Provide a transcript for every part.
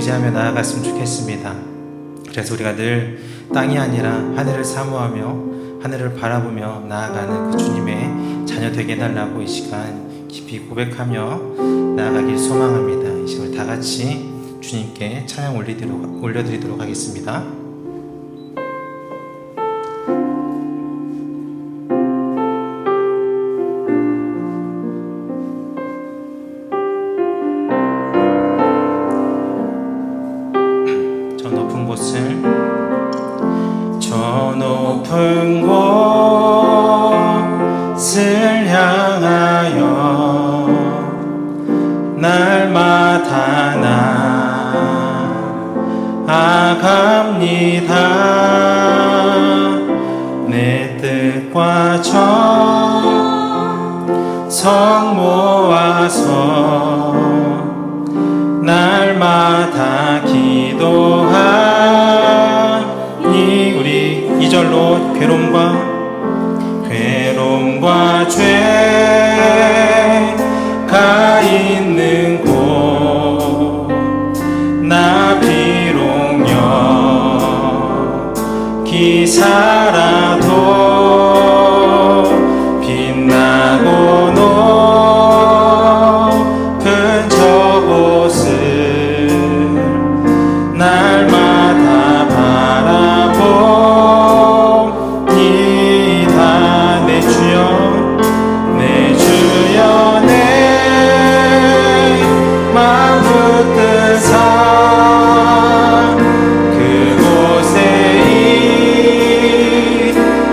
의지하며 나아갔으면 좋겠습니다. 그래서 우리가 늘 땅이 아니라 하늘을 사모하며 하늘을 바라보며 나아가는 그 주님의 자녀 되게 해달라고 이 시간 깊이 고백하며 나아가길 소망합니다. 이 시간 다 같이 주님께 찬양 올려드리도록 하겠습니다. 저 높은 곳을 향하여 날마다 나아갑니다. 내 뜻과 정성 모아서 날마다 기도하니 우리 2절로 괴로움과 죄가 있는 곳 나 비록 여기서라도 빛나고 높은 저곳을 날마다 바라봅니다. 내 주여 내 마음 붙드사 그곳에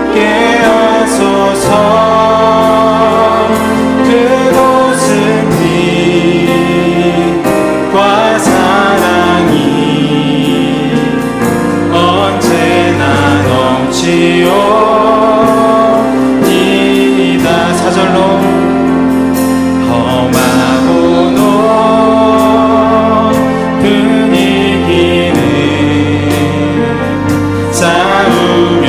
있게 하소서. 그곳은 빛과 사랑이 언제나 넘치오니다. 4절로 험하고 높은 이 길을 싸우며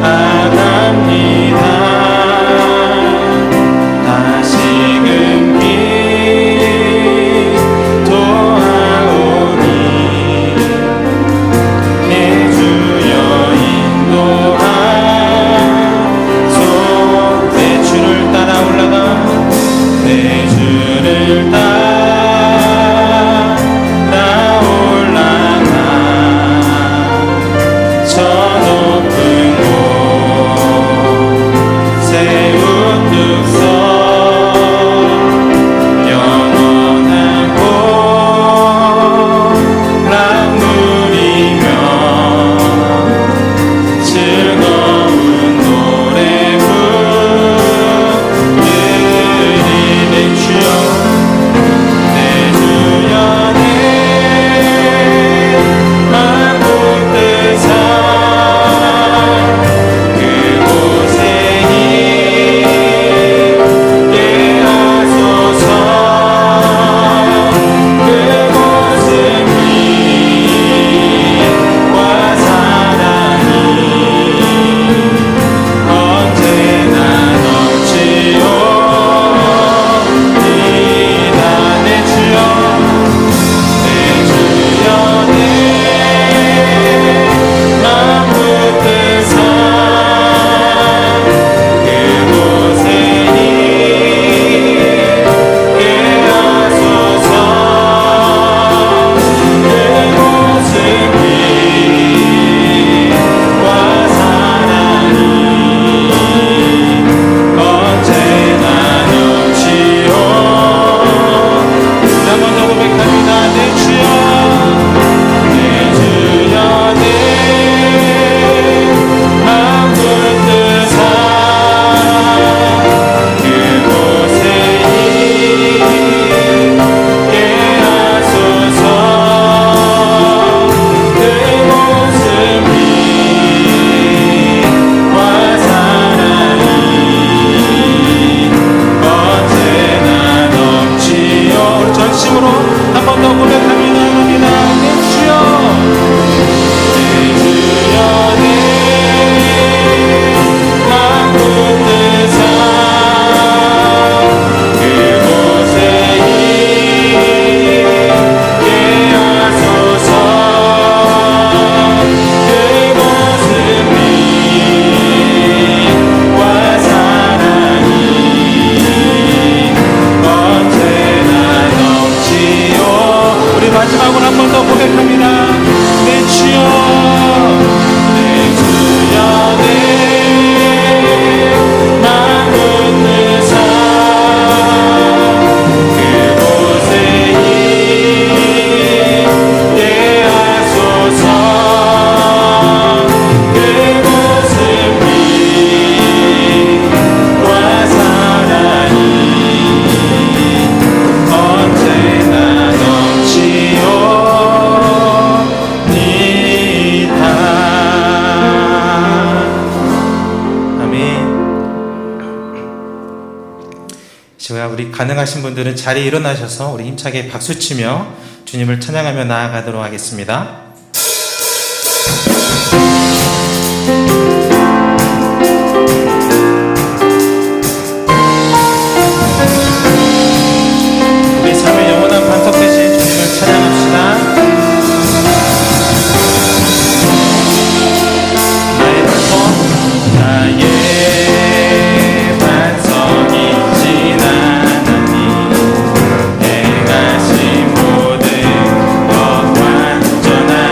나아갑니다. 다시금 기도하오니 내 주여 인도하소. 내 주를 따라 올라가 내 주를 따라 올라가 저 높은 곳에 우뚝 서 영원한 보람 누리며 즐거운 노래 부르리. 내 시호야, 우리 가능하신 분들은 자리에 일어나셔서 우리 힘차게 박수치며 주님을 찬양하며 나아가도록 하겠습니다. 우리 삶의 영원한 반석 되신 주님을 찬양합시다. 나의 반석, 나의 반석이신 하나님, 행하신 모든 것 완전하시니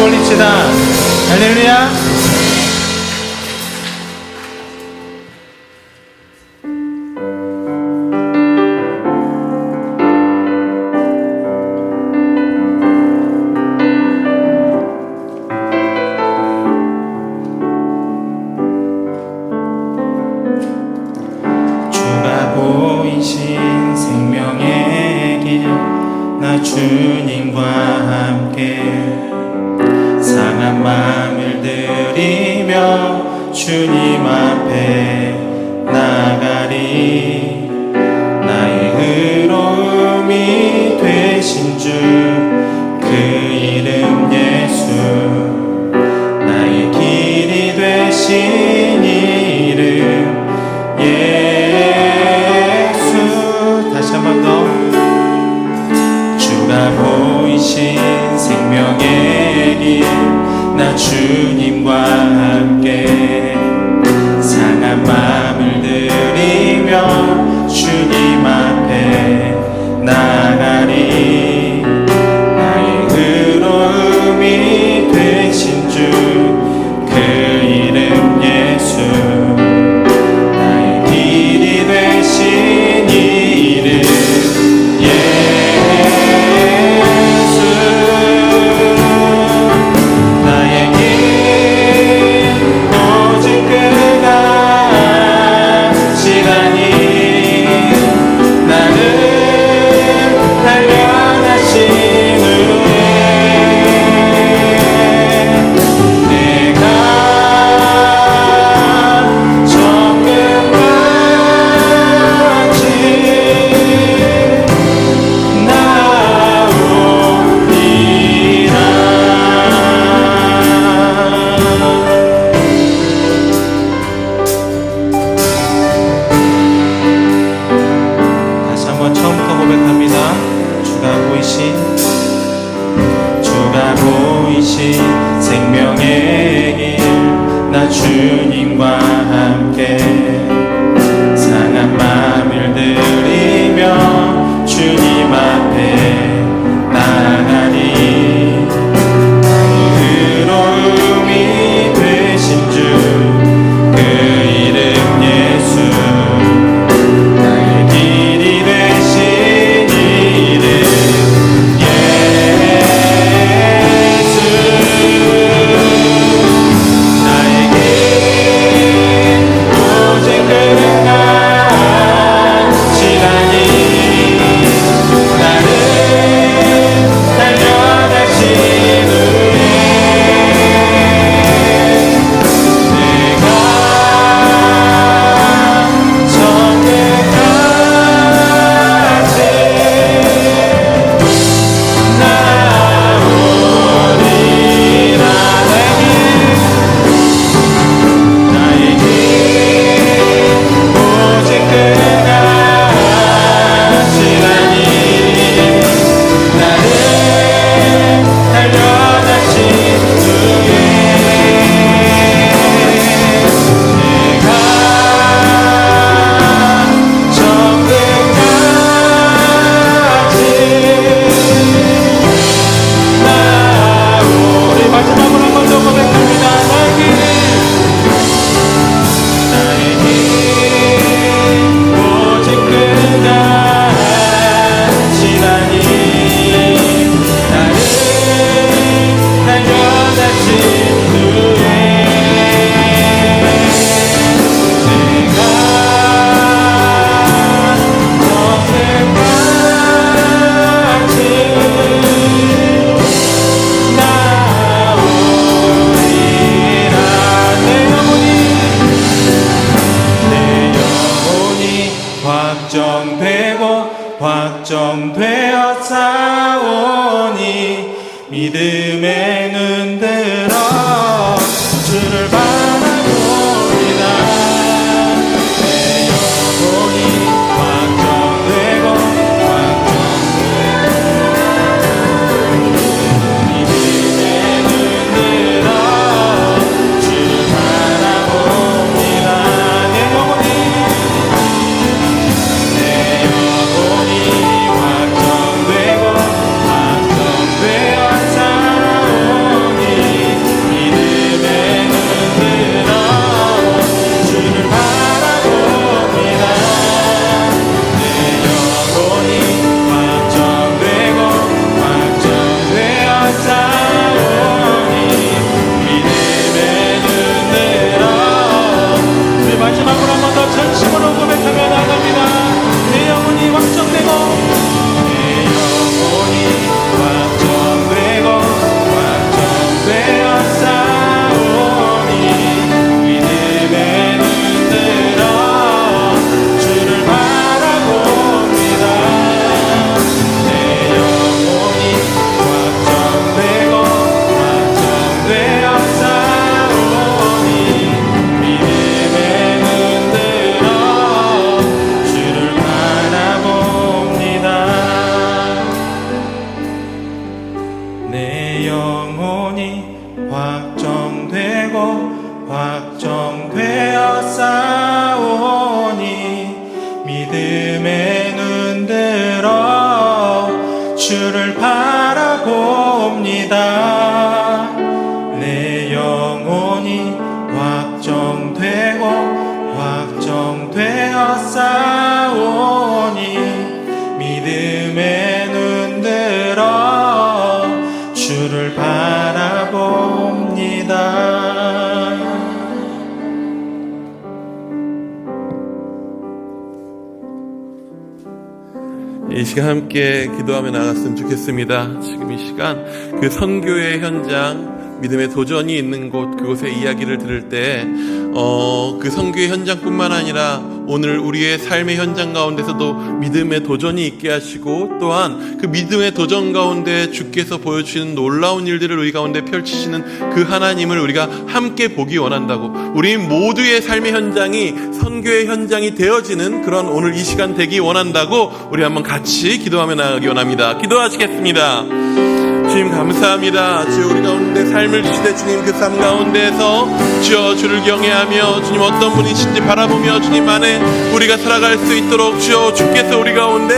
올립시다. 할렐루야. 주가 보이신 생명의 길, 나 주님과 함께 상한 마음을 들이며 주님 앞에 나가리. 나의 의로움이 되신 주, 그 이름 예수, 나의 길이 되신 이름 예수. 다시 한 번 더. 주가 보이신 생명의 길, 나 주님과 함께 상한 마음을 들이며 주님 앞에 나가리. 나의 의로움이 되신 주, 그 이름 예수, 나의 길이 되신 이름 생명의 길, 나 주님과 함께 상한 마음을 들이며 주님 앞에 나가리. 나의 의로움이 되신 주, 그 이름 예수, 나의 길이 되신 이름 확정되어 싸우니 믿음의 눈 들어 주를 바라보리라. 내 영혼이 확정되고 믿음의 눈 들어 주를 바라봅니다. 내 영혼이 확정되어 싸우니 내 영혼이 확정되고 확정되어 싸우니 믿음의 눈 들어 주를 바라봅니다. 내 영혼이 확정되고 확정되어 싸우니 믿음의 눈 들어 주를 바라봅니다. 이 시간 함께 기도하며 나갔으면 좋겠습니다. 지금 이 시간 그 선교의 현장, 믿음의 도전이 있는 곳, 그곳의 이야기를 들을 때 그 선교의 현장뿐만 아니라 오늘 우리의 삶의 현장 가운데서도 믿음의 도전이 있게 하시고, 또한 그 믿음의 도전 가운데 주께서 보여주시는 놀라운 일들을 우리 가운데 펼치시는 그 하나님을 우리가 함께 보기 원한다고, 우리 모두의 삶의 현장이 선교의 현장이 되어지는 그런 오늘 이 시간 되기 원한다고 우리 한번 같이 기도하며 나가기 원합니다. 기도하시겠습니다. 주님 감사합니다. 주여 우리 가운데 삶을 주시되 주님 그 삶 가운데에서 주여 주를 경외하며 주님 어떤 분이신지 바라보며 주님 안에 우리가 살아갈 수 있도록 주여 주께서 우리 가운데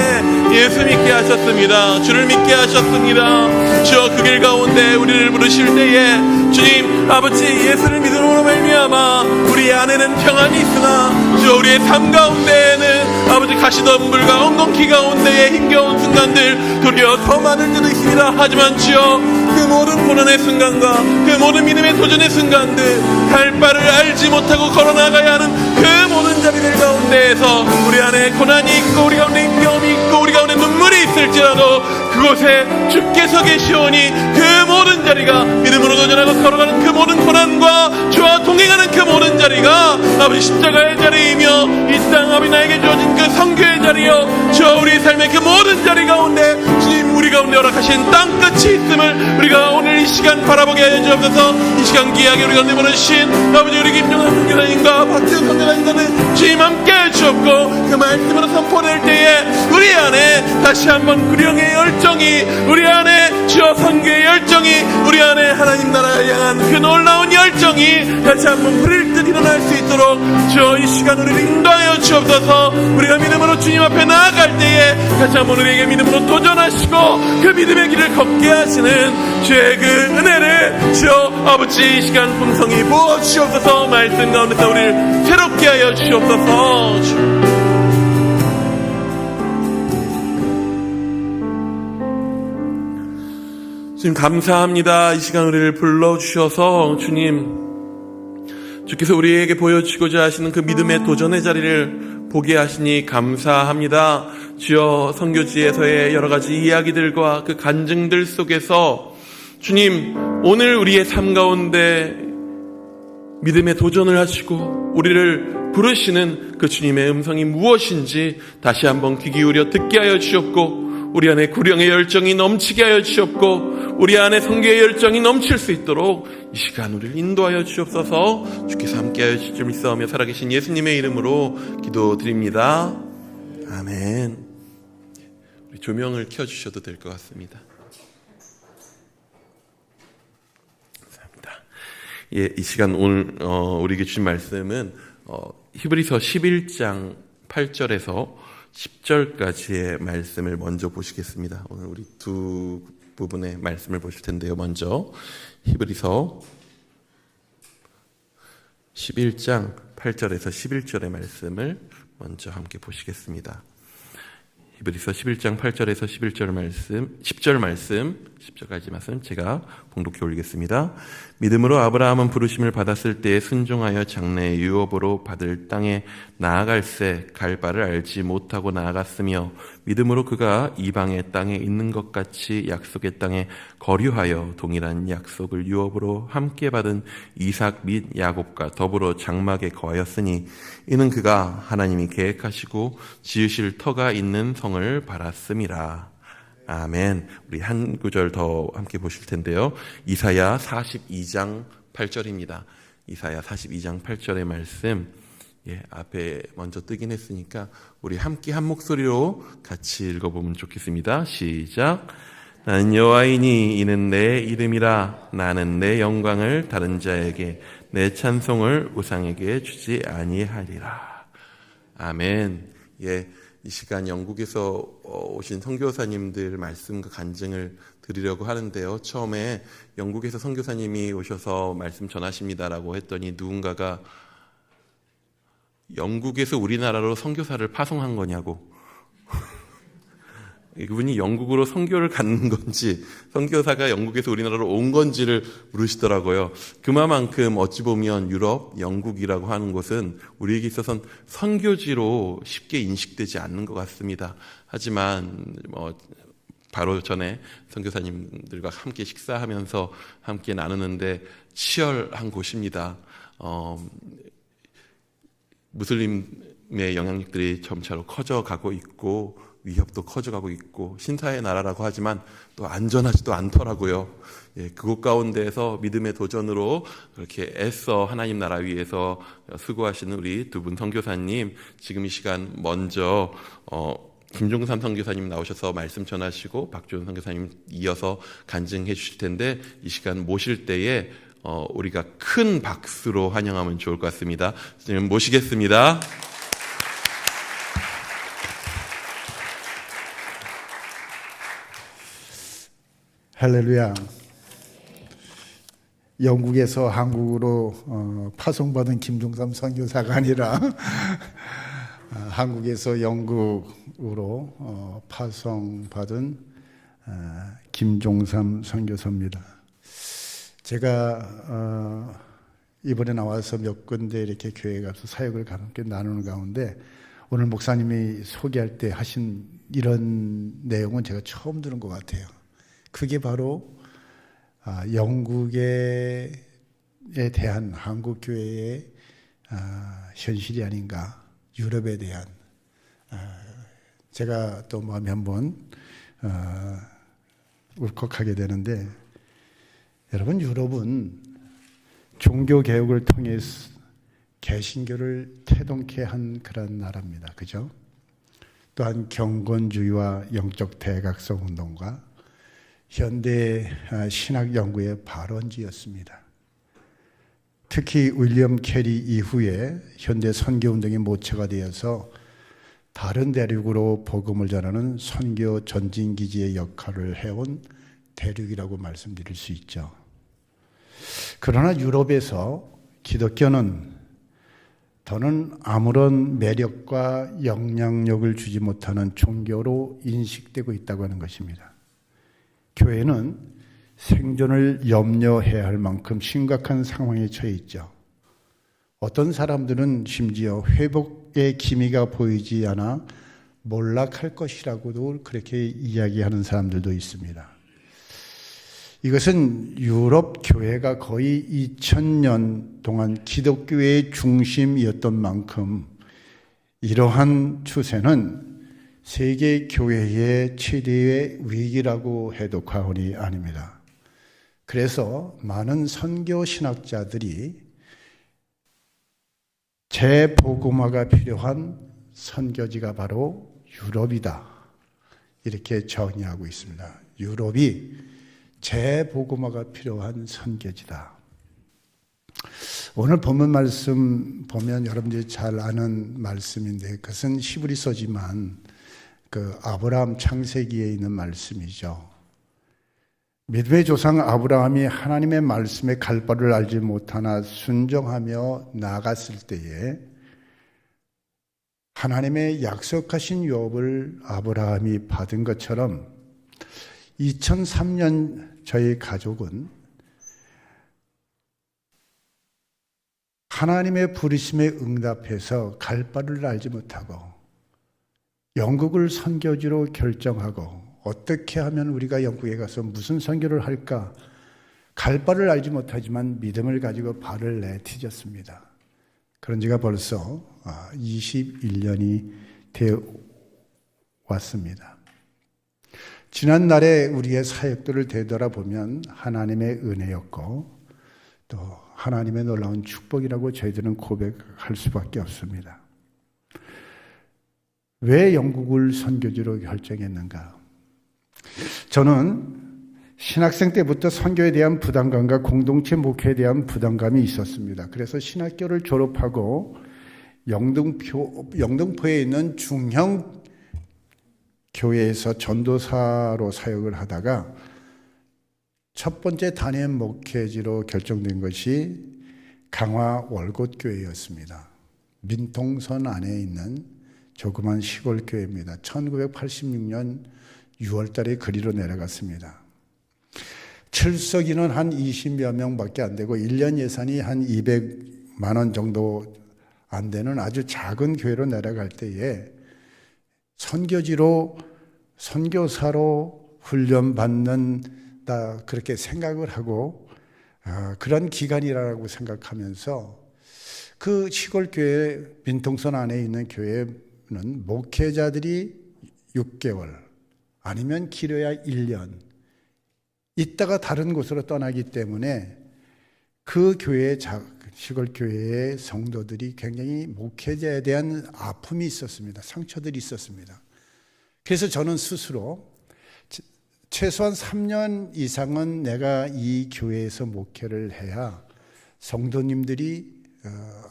예수 믿게 하셨습니다. 주를 믿게 하셨습니다. 주여 그 길 가운데 우리를 부르실 때에 주님 아버지 예수를 믿음으로 말미암아 우리 안에는 평안이 있으나 주여 우리의 삶 가운데에는 아버지 가시덤불과 엉겅퀴 가운데에 힘겨운 순간들 도리어 더 많은 줄을 있습니다. 하지만 주여 그 모든 고난의 순간과 그 모든 믿음의 도전의 순간들, 갈 바를 알지 못하고 걸어나가야 하는 그 모든 자리들 가운데에서 우리 안에 고난이 있고 우리 가운데 힘겨움이 있고 우리 가운데 눈물이 있을지라도 그곳에 주께서 계시오니 그 모든 자리가 믿음으로 도전하고 걸어가는 그 모든 고난과 주와 동행하는 그 모든 자리가 아버지 십자가의 자리이며 이 땅 아버지 나에게 주어진 그 선교의 자리여 주와 우리 삶의 그 모든 자리 가운데 주님 우리 가운데 허락하신 땅끝이 있음을 우리가 오늘 이 시간 바라보게 하여 주옵소서. 이 시간 귀하게 우리 가운데 보내주신 아버지 우리 김종환 선교사님과 박지훈 선교사님과는 주님 함께 해 주옵고 그 말씀으로 선포될 때에 우리 안에 다시 한번 구령의 열정이, 우리 안에 주여 선교의 열정이, 우리 안에 하나님 나라를 향한 그 놀라운 열정이 다시 한번 불일 듯 일어날 수 있도록 주여 이 시간 우리를 인도하여 주옵소서. 우리가 믿음으로 주님 앞에 나아갈 때에 다시 한번 우리에게 믿음으로 도전하시고 그 믿음의 길을 걷게 하시는 주의 그 은혜를 주여 아버지 이 시간 풍성히 부어주시옵소서. 말씀 가운데서 우리를 새롭게 하여 주시옵소서. 주님 감사합니다. 이 시간 우리를 불러주셔서 주께서 우리에게 보여주시고자 하시는 그 믿음의 도전의 자리를 보게 하시니 감사합니다. 주여 선교지에서의 여러 가지 이야기들과 그 간증들 속에서 주님 오늘 우리의 삶 가운데 믿음의 도전을 하시고 우리를 부르시는 그 주님의 음성이 무엇인지 다시 한번 귀 기울여 듣게 하여 주셨고, 우리 안에 구령의 열정이 넘치게 하여 주셨고 우리 안에 선교의 열정이 넘칠 수 있도록 이 시간 우리를 인도하여 주옵소서. 주께서 함께하여 주실 줄 믿사오며 살아계신 예수님의 이름으로 기도드립니다. 아멘. 우리 조명을 켜주셔도 될 것 같습니다. 감사합니다. 예, 이 시간 오늘 우리에게 주신 말씀은 히브리서 11장 8절에서 10절까지의 말씀을 먼저 보시겠습니다. 오늘 우리 두 부분의 말씀을 보실 텐데요. 먼저 히브리서 11장 8절에서 11절의 말씀을 먼저 함께 보시겠습니다. 히브리서 11장 8절에서 11절 말씀, 10절 말씀, 10절까지 말씀 제가 봉독해 올리겠습니다. 믿음으로 아브라함은 부르심을 받았을 때에 순종하여 장래의 유업으로 받을 땅에 나아갈새 갈 바를 알지 못하고 나아갔으며, 믿음으로 그가 이방의 땅에 있는 것 같이 약속의 땅에 거류하여 동일한 약속을 유업으로 함께 받은 이삭 및 야곱과 더불어 장막에 거하였으니, 이는 그가 하나님이 계획하시고 지으실 터가 있는 성을 바랐음이라. 아멘. 우리 한 구절 더 함께 보실 텐데요. 이사야 42장 8절입니다. 이사야 42장 8절의 말씀, 앞에 먼저 뜨긴 했으니까 우리 함께 한 목소리로 같이 읽어보면 좋겠습니다. 시작. 나는 여호와이니 이는 내 이름이라. 나는 내 영광을 다른 자에게, 내 찬송을 우상에게 주지 아니하리라. 아멘. 이 시간 영국에서 오신 선교사님들 말씀과 간증을 드리려고 하는데요. 처음에 영국에서 선교사님이 오셔서 말씀 전하십니다라고 했더니 누군가가 영국에서 우리나라로 선교사를 파송한 거냐고. 그분이 영국으로 선교를 가는 건지 선교사가 영국에서 우리나라로 온 건지를 물으시더라고요. 그만큼 어찌 보면 유럽, 영국이라고 하는 곳은 우리에게 있어서는 선교지로 쉽게 인식되지 않는 것 같습니다. 하지만 바로 전에 선교사님들과 함께 식사하면서 함께 나누는데 치열한 곳입니다. 무슬림의 영향력들이 점차로 커져가고 있고 위협도 커져가고 있고 신사의 나라라고 하지만 또 안전하지도 않더라고요. 그곳 가운데에서 믿음의 도전으로 그렇게 애써 하나님 나라 위해서 수고하시는 우리 두 분 선교사님, 지금 이 시간 먼저 김종삼 선교사님 나오셔서 말씀 전하시고 박주원 선교사님 이어서 간증해 주실 텐데, 이 시간 모실 때에 우리가 큰 박수로 환영하면 좋을 것 같습니다. 지금 모시겠습니다. 할렐루야. 영국에서 한국으로 파송받은 김종삼 선교사가 아니라 한국에서 영국으로 파송받은 김종삼 선교사입니다. 제가 이번에 나와서 몇 군데 이렇게 교회에 가서 사역을 함께 나누는 가운데 오늘 목사님이 소개할 때 하신 이런 내용은 제가 처음 들은 것 같아요. 그게 바로 영국에 대한 한국 교회의 현실이 아닌가, 유럽에 대한. 제가 또 마음이 한번 울컥하게 되는데, 여러분, 유럽은 종교 개혁을 통해 개신교를 태동케 한 그런 나라입니다. 그죠? 또한 경건주의와 영적 대각성 운동과 현대 신학 연구의 발원지였습니다. 특히 윌리엄 캐리 이후에 현대 선교 운동의 모처가 되어서 다른 대륙으로 복음을 전하는 선교 전진기지의 역할을 해온 대륙이라고 말씀드릴 수 있죠. 그러나 유럽에서 기독교는 더는 아무런 매력과 영향력을 주지 못하는 종교로 인식되고 있다고 하는 것입니다. 교회는 생존을 염려해야 할 만큼 심각한 상황에 처해 있죠. 어떤 사람들은 심지어 회복의 기미가 보이지 않아 몰락할 것이라고도 그렇게 이야기하는 사람들도 있습니다. 이것은 유럽 교회가 거의 2000년 동안 기독교의 중심이었던 만큼 이러한 추세는 세계 교회의 최대의 위기라고 해도 과언이 아닙니다. 그래서 많은 선교 신학자들이 재복음화가 필요한 선교지가 바로 유럽이다, 이렇게 정의하고 있습니다. 유럽이 재복음화가 필요한 선교지다. 오늘 본문 말씀 보면 여러분들이 잘 아는 말씀인데, 그것은 히브리서지만 그 아브라함 창세기에 있는 말씀이죠. 믿음의 조상 아브라함이 하나님의 말씀에 갈 바를 알지 못하나 순종하며 나아갔을 때에 하나님의 약속하신 유업을 아브라함이 받은 것처럼 2003년 저희 가족은 하나님의 부르심에 응답해서 갈 바를 알지 못하고 영국을 선교지로 결정하고, 어떻게 하면 우리가 영국에 가서 무슨 선교를 할까, 갈 바를 알지 못하지만 믿음을 가지고 발을 내디뎠습니다. 그런 지가 벌써 21년이 되어 왔습니다. 지난날에 우리의 사역들을 되돌아보면 하나님의 은혜였고 또 하나님의 놀라운 축복이라고 저희들은 고백할 수밖에 없습니다. 왜 영국을 선교지로 결정했는가? 저는 신학생 때부터 선교에 대한 부담감과 공동체 목회에 대한 부담감이 있었습니다. 그래서 신학교를 졸업하고 영등포에 있는 중형 교회에서 전도사로 사역을 하다가 첫 번째 담임 목회지로 결정된 것이 강화 월곶교회였습니다. 민통선 안에 있는 조그만 시골 교회입니다. 1986년 6월 달에 그리로 내려갔습니다. 출석 인원 한 20여 명밖에 안 되고 1년 예산이 한 200만 원 정도 안 되는 아주 작은 교회로 내려갈 때에 선교지로 선교사로 훈련받는다 그렇게 생각을 하고 그런 기간이라고 생각하면서 그 시골 교회 민통선 안에 있는 교회는 목회자들이 6개월 아니면 길어야 1년 있다가 다른 곳으로 떠나기 때문에 그 교회 시골 교회의 성도들이 굉장히 목회자에 대한 아픔이 있었습니다. 상처들이 있었습니다. 그래서 저는 스스로 최소한 3년 이상은 내가 이 교회에서 목회를 해야 성도님들이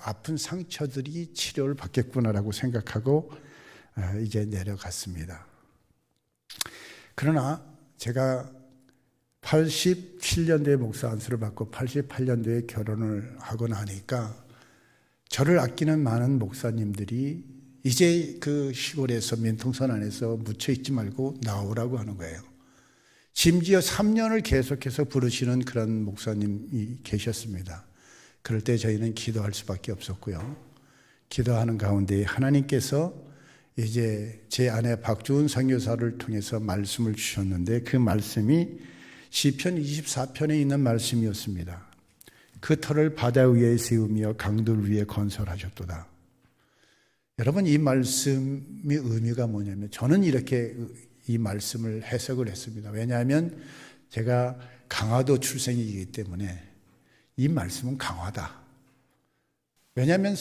아픈 상처들이 치료를 받겠구나라고 생각하고 이제 내려갔습니다. 그러나 제가 87년도에 목사 안수를 받고 88년도에 결혼을 하고 나니까 저를 아끼는 많은 목사님들이 이제 그 시골에서 민통선 안에서 묻혀 있지 말고 나오라고 하는 거예요. 심지어 3년을 계속해서 부르시는 그런 목사님이 계셨습니다. 그럴 때 저희는 기도할 수밖에 없었고요. 기도하는 가운데 하나님께서 이제 제 아내 박주은 선교사를 통해서 말씀을 주셨는데 그 말씀이 시편 24편에 있는 말씀이었습니다. 그 터를 바다 위에 세우며 강들 위에 건설하셨도다. 여러분 이 말씀의 의미가 뭐냐면 저는 이렇게 이 말씀을 해석을 했습니다. 왜냐하면 제가 강화도 출생이기 때문에 이 말씀은 강화다. 왜냐하면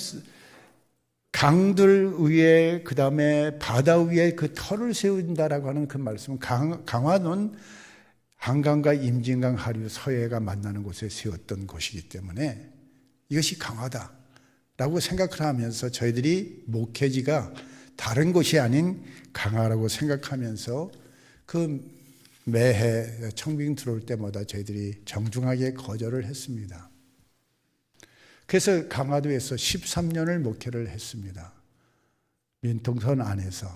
강들 위에 그 다음에 바다 위에 그 터를 세운다라고 하는 그 말씀은 강화도는 한강과 임진강 하류 서해가 만나는 곳에 세웠던 곳이기 때문에 이것이 강화다라고 생각을 하면서 저희들이 목회지가 다른 곳이 아닌 강화라고 생각하면서 그 매해 청빙 들어올 때마다 저희들이 정중하게 거절을 했습니다. 그래서 강화도에서 13년을 목회를 했습니다. 민통선 안에서.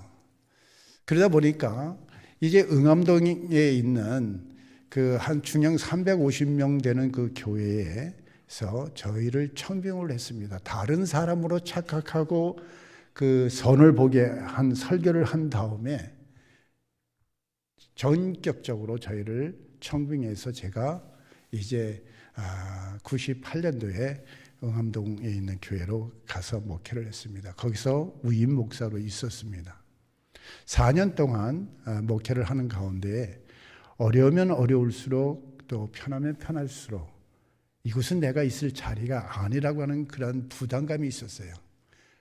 그러다 보니까 이제 응암동에 있는 그 한 중형 350명 되는 그 교회에서 저희를 청빙을 했습니다. 다른 사람으로 착각하고 그 선을 보게 한 설교를 한 다음에 전격적으로 저희를 청빙해서 제가 이제 98년도에 응암동에 있는 교회로 가서 목회를 했습니다. 거기서 위임 목사로 있었습니다. 4년 동안 목회를 하는 가운데 어려우면 어려울수록 또 편하면 편할수록 이곳은 내가 있을 자리가 아니라고 하는 그런 부담감이 있었어요.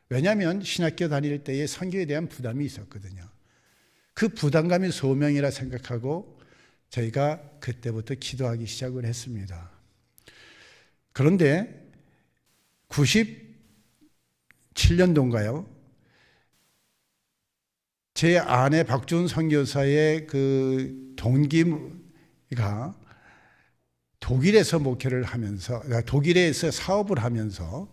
왜냐하면 신학교 다닐 때에 선교에 대한 부담이 있었거든요. 그 부담감이 소명이라 생각하고 저희가 그때부터 기도하기 시작을 했습니다. 그런데 97년도인가요? 제 아내 박주은 선교사의 그 동기가 독일에서 목회를 하면서, 독일에서 사업을 하면서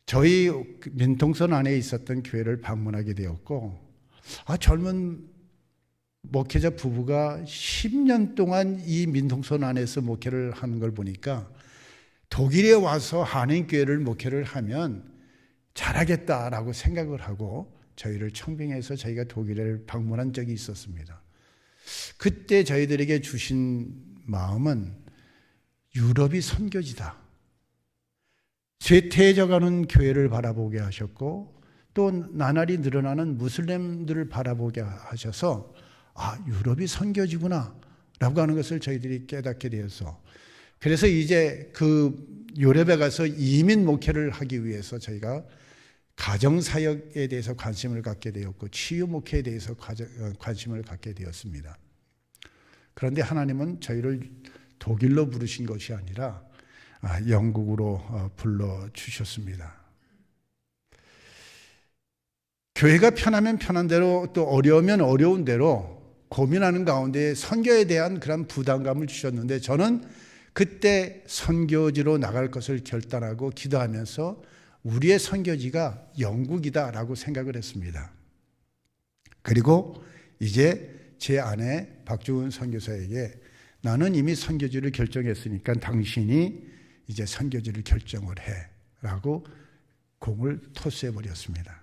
저희 민통선 안에 있었던 교회를 방문하게 되었고, 젊은 목회자 부부가 10년 동안 이 민통선 안에서 목회를 하는 걸 보니까 독일에 와서 한인교회를 목회를 하면 잘하겠다라고 생각을 하고 저희를 청빙해서 저희가 독일을 방문한 적이 있었습니다. 그때 저희들에게 주신 마음은 유럽이 선교지다. 쇠퇴해져가는 교회를 바라보게 하셨고 또 나날이 늘어나는 무슬림들을 바라보게 하셔서 유럽이 선교지구나 라고 하는 것을 저희들이 깨닫게 되어서 그래서 이제 그 유럽에 가서 이민 목회를 하기 위해서 저희가 가정사역에 대해서 관심을 갖게 되었고 치유 목회에 대해서 관심을 갖게 되었습니다. 그런데 하나님은 저희를 독일로 부르신 것이 아니라 영국으로 불러주셨습니다. 교회가 편하면 편한 대로 또 어려우면 어려운 대로 고민하는 가운데 선교에 대한 그런 부담감을 주셨는데 저는 그때 선교지로 나갈 것을 결단하고 기도하면서 우리의 선교지가 영국이다라고 생각을 했습니다. 그리고 이제 제 아내 박주은 선교사에게 나는 이미 선교지를 결정했으니까 당신이 이제 선교지를 결정을 해라고 공을 토스해버렸습니다.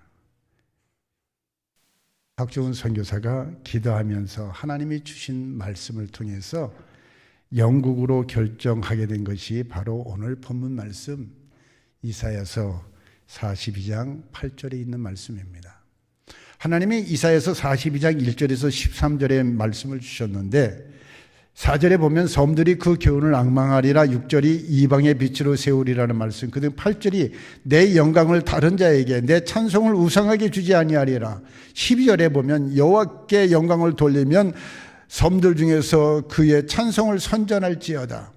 박주은 선교사가 기도하면서 하나님이 주신 말씀을 통해서 영국으로 결정하게 된 것이 바로 오늘 본문 말씀 이사야서 42장 8절에 있는 말씀입니다. 하나님이 이사야서 42장 1절에서 13절의 말씀을 주셨는데 4절에 보면 섬들이 그 교훈을 앙망하리라, 6절이 이방의 빛으로 세우리라는 말씀, 그다음 8절이 내 영광을 다른 자에게 내 찬송을 우상하게 주지 아니하리라, 12절에 보면 여호와께 영광을 돌리면 섬들 중에서 그의 찬송을 선전할지어다.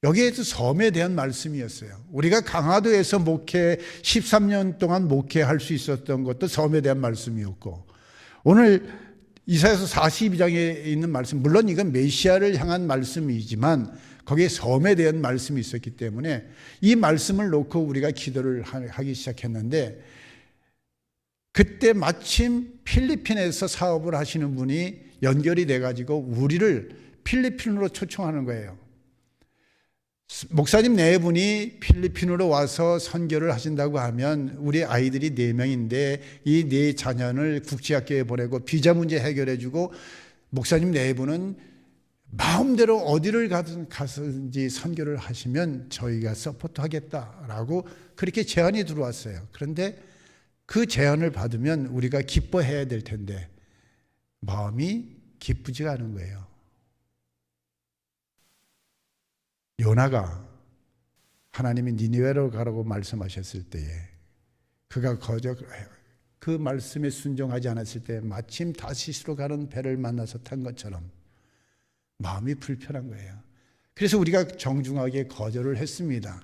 여기에서 섬에 대한 말씀이었어요. 우리가 강화도에서 13년 동안 목회할 수 있었던 것도 섬에 대한 말씀이었고, 오늘 이사야서 42장에 있는 말씀, 물론 이건 메시아를 향한 말씀이지만 거기에 섬에 대한 말씀이 있었기 때문에 이 말씀을 놓고 우리가 기도를 하기 시작했는데, 그때 마침 필리핀에서 사업을 하시는 분이 연결이 돼가지고 우리를 필리핀으로 초청하는 거예요. 목사님 네 분이 필리핀으로 와서 선교를 하신다고 하면 우리 아이들이 4명인데 이 4 자녀를 국제학교에 보내고 비자 문제 해결해주고 목사님 네 분은 마음대로 어디를 가든지 선교를 하시면 저희가 서포트하겠다라고 그렇게 제안이 들어왔어요. 그런데 그 제안을 받으면 우리가 기뻐해야 될 텐데 마음이 기쁘지가 않은 거예요. 요나가 하나님이 니느웨로 가라고 말씀하셨을 때에 그가 그 말씀에 순종하지 않았을 때 마침 다시스로 가는 배를 만나서 탄 것처럼 마음이 불편한 거예요. 그래서 우리가 정중하게 거절을 했습니다.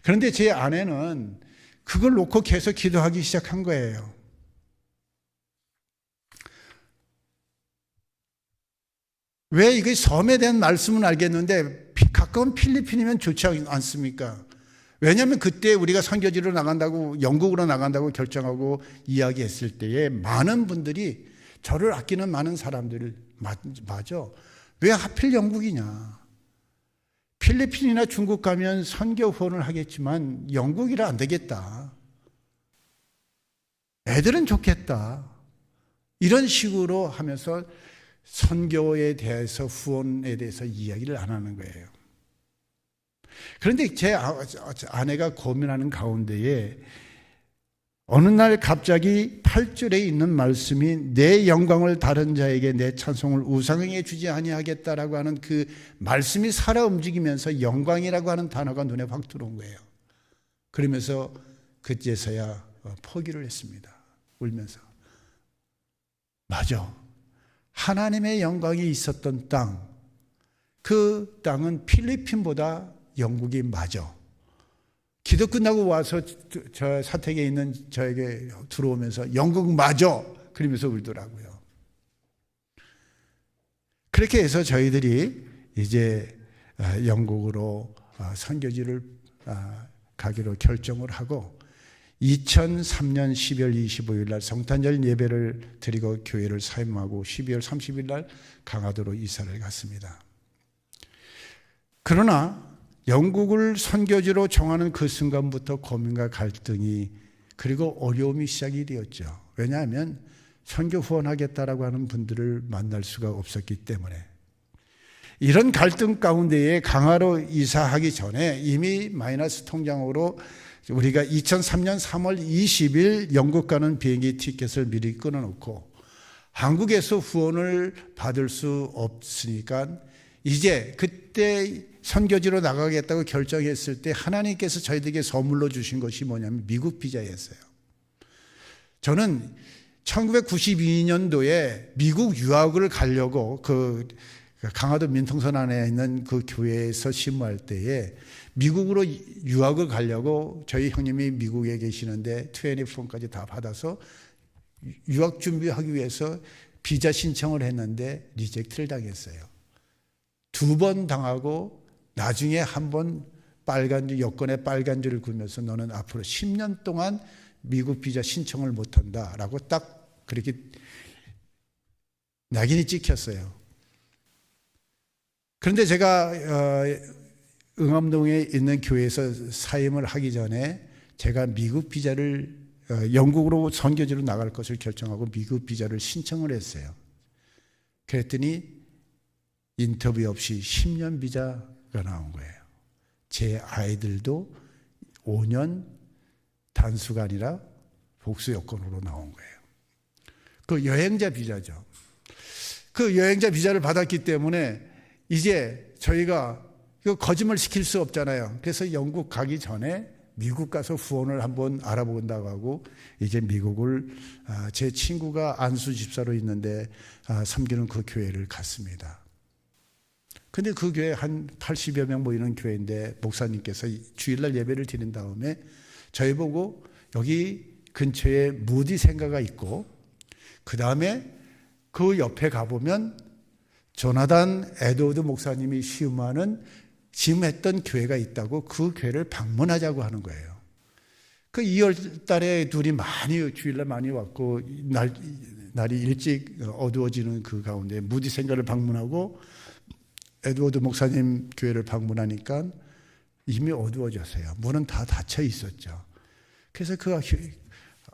그런데 제 아내는 그걸 놓고 계속 기도하기 시작한 거예요. 왜 이게 섬에 대한 말씀은 알겠는데 가까운 필리핀이면 좋지 않습니까? 왜냐하면 그때 우리가 선교지로 나간다고, 영국으로 나간다고 결정하고 이야기했을 때에 많은 분들이, 저를 아끼는 많은 사람들을, 맞아, 왜 하필 영국이냐? 필리핀이나 중국 가면 선교 후원을 하겠지만 영국이라 안 되겠다. 애들은 좋겠다. 이런 식으로 하면서 선교에 대해서, 후원에 대해서 이야기를 안 하는 거예요. 그런데 제 아내가 고민하는 가운데에 어느 날 갑자기 8절에 있는 말씀이 내 영광을 다른 자에게 내 찬송을 우상에게 주지 아니하겠다라고 하는 그 말씀이 살아 움직이면서 영광이라고 하는 단어가 눈에 확 들어온 거예요. 그러면서 그제서야 포기를 했습니다. 울면서. 맞아. 하나님의 영광이 있었던 땅, 그 땅은 필리핀보다 영국이 맞아. 기도 끝나고 와서 저 사택에 있는 저에게 들어오면서 영국 맞아. 그러면서 울더라고요. 그렇게 해서 저희들이 이제 영국으로 선교지를 가기로 결정을 하고 2003년 12월 25일 날 성탄절 예배를 드리고 교회를 사임하고 12월 30일 날 강화도로 이사를 갔습니다. 그러나 영국을 선교지로 정하는 그 순간부터 고민과 갈등이, 그리고 어려움이 시작이 되었죠. 왜냐하면 선교 후원하겠다라고 하는 분들을 만날 수가 없었기 때문에. 이런 갈등 가운데에 강화로 이사하기 전에 이미 마이너스 통장으로 우리가 2003년 3월 20일 영국 가는 비행기 티켓을 미리 끊어놓고 한국에서 후원을 받을 수 없으니까 이제 그때 선교지로 나가겠다고 결정했을 때 하나님께서 저희들에게 선물로 주신 것이 뭐냐면 미국 비자였어요. 저는 1992년도에 미국 유학을 가려고 그 강화도 민통선 안에 있는 그 교회에서 신무할 때에 미국으로 유학을 가려고 저희 형님이 미국에 계시는데 24까지 다 받아서 유학 준비하기 위해서 비자 신청을 했는데 리젝트를 당했어요. 2번 당하고 나중에 한 번 여권에 빨간 줄을 그으면서 너는 앞으로 10년 동안 미국 비자 신청을 못한다라고 딱 그렇게 낙인이 찍혔어요. 그런데 제가 응암동에 있는 교회에서 사임을 하기 전에 제가 미국 비자를 영국으로 선교지로 나갈 것을 결정하고 미국 비자를 신청을 했어요. 그랬더니 인터뷰 없이 10년 비자가 나온 거예요. 제 아이들도 5년 단수가 아니라 복수 여권으로 나온 거예요. 그 여행자 비자죠. 그 여행자 비자를 받았기 때문에 이제 저희가 이거 거짓말 시킬 수 없잖아요. 그래서 영국 가기 전에 미국 가서 후원을 한번 알아본다고 하고 이제 미국을 제 친구가 안수 집사로 있는데 섬기는 그 교회를 갔습니다. 근데 그 교회 한 80여 명 모이는 교회인데 목사님께서 주일날 예배를 드린 다음에 저희 보고 여기 근처에 무디 생가가 있고 그 다음에 그 옆에 가보면 조나단 에드워드 목사님이 시음했던 교회가 있다고 그 교회를 방문하자고 하는 거예요. 그 2월 달에 둘이 주일날 많이 왔고 날이 일찍 어두워지는 그 가운데 무디 생가를 방문하고 에드워드 목사님 교회를 방문하니까 이미 어두워졌어요. 문은 다 닫혀 있었죠. 그래서 그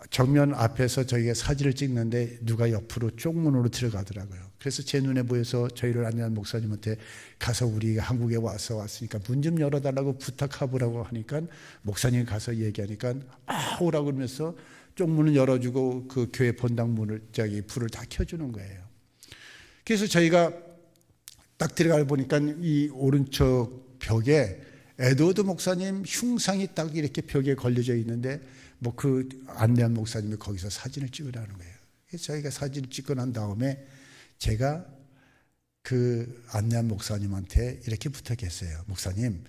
정면 앞에서 저희가 사진을 찍는데 누가 옆으로 쪽문으로 들어가더라고요. 그래서 제 눈에 보여서 저희를 안내한 목사님한테 가서 우리 한국에 왔으니까 문 좀 열어달라고 부탁하보라고 하니까 목사님이 가서 얘기하니까 오라고 그러면서 쪽문을 열어주고 그 교회 본당 불을 다 켜주는 거예요. 그래서 저희가 딱 들어가 보니까 이 오른쪽 벽에 에드워드 목사님 흉상이 딱 이렇게 벽에 걸려져 있는데 그 안내한 목사님이 거기서 사진을 찍으라는 거예요. 그래서 저희가 사진을 찍고 난 다음에 제가 그 안내한 목사님한테 이렇게 부탁했어요. 목사님,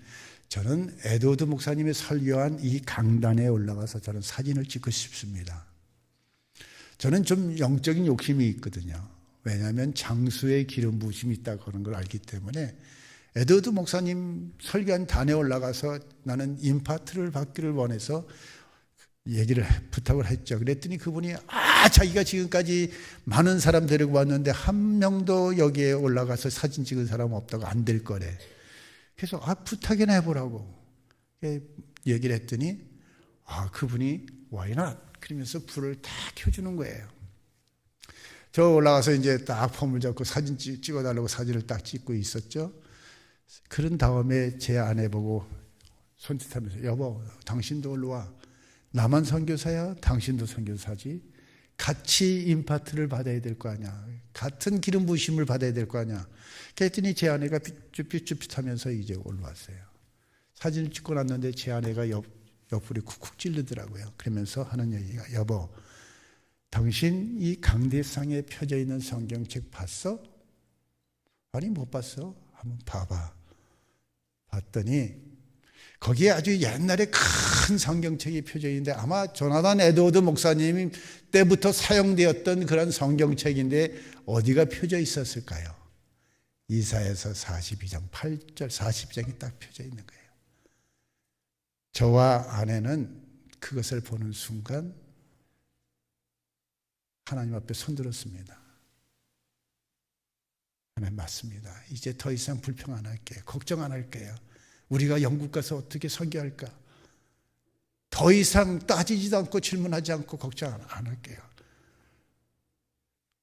저는 에드워드 목사님이 설교한 이 강단에 올라가서 저는 사진을 찍고 싶습니다. 저는 좀 영적인 욕심이 있거든요. 왜냐하면 장수의 기름 부으심이 있다고 하는 걸 알기 때문에 에드워드 목사님 설교한 단에 올라가서 나는 임파트를 받기를 원해서 부탁을 했죠. 그랬더니 그분이 자기가 지금까지 많은 사람 데리고 왔는데 한 명도 여기에 올라가서 사진 찍은 사람 없다고 안 될 거래. 그래서 부탁이나 해보라고 얘기를 했더니 그분이 why not? 그러면서 불을 다 켜주는 거예요. 저 올라가서 이제 딱 폼을 잡고 사진 찍어달라고 사진을 딱 찍고 있었죠. 그런 다음에 제 아내 보고 손짓하면서 여보, 당신도 올라와. 나만 선교사야? 당신도 선교사지. 같이 임파트를 받아야 될 거 아니야. 같은 기름 부으심을 받아야 될 거 아니야. 그랬더니 제 아내가 쭈삣쭈삣하면서 이제 올라왔어요. 사진을 찍고 났는데 제 아내가 옆구리 쿡쿡 찌르더라고요. 그러면서 하는 얘기가 여보, 당신 이 강대상에 펴져 있는 성경책 봤어? 아니 못 봤어. 한번 봐봐. 봤더니 거기에 아주 옛날에 큰 성경책이 펴져 있는데 아마 조나단 에드워드 목사님 때부터 사용되었던 그런 성경책인데 어디가 펴져 있었을까요? 이사야서 42장 8절 40장이 딱 펴져 있는 거예요. 저와 아내는 그것을 보는 순간 하나님 앞에 손들었습니다. 하나님 맞습니다. 이제 더 이상 불평 안 할게요. 걱정 안 할게요. 우리가 영국 가서 어떻게 설교할까? 더 이상 따지지도 않고 질문하지 않고 걱정 안 할게요.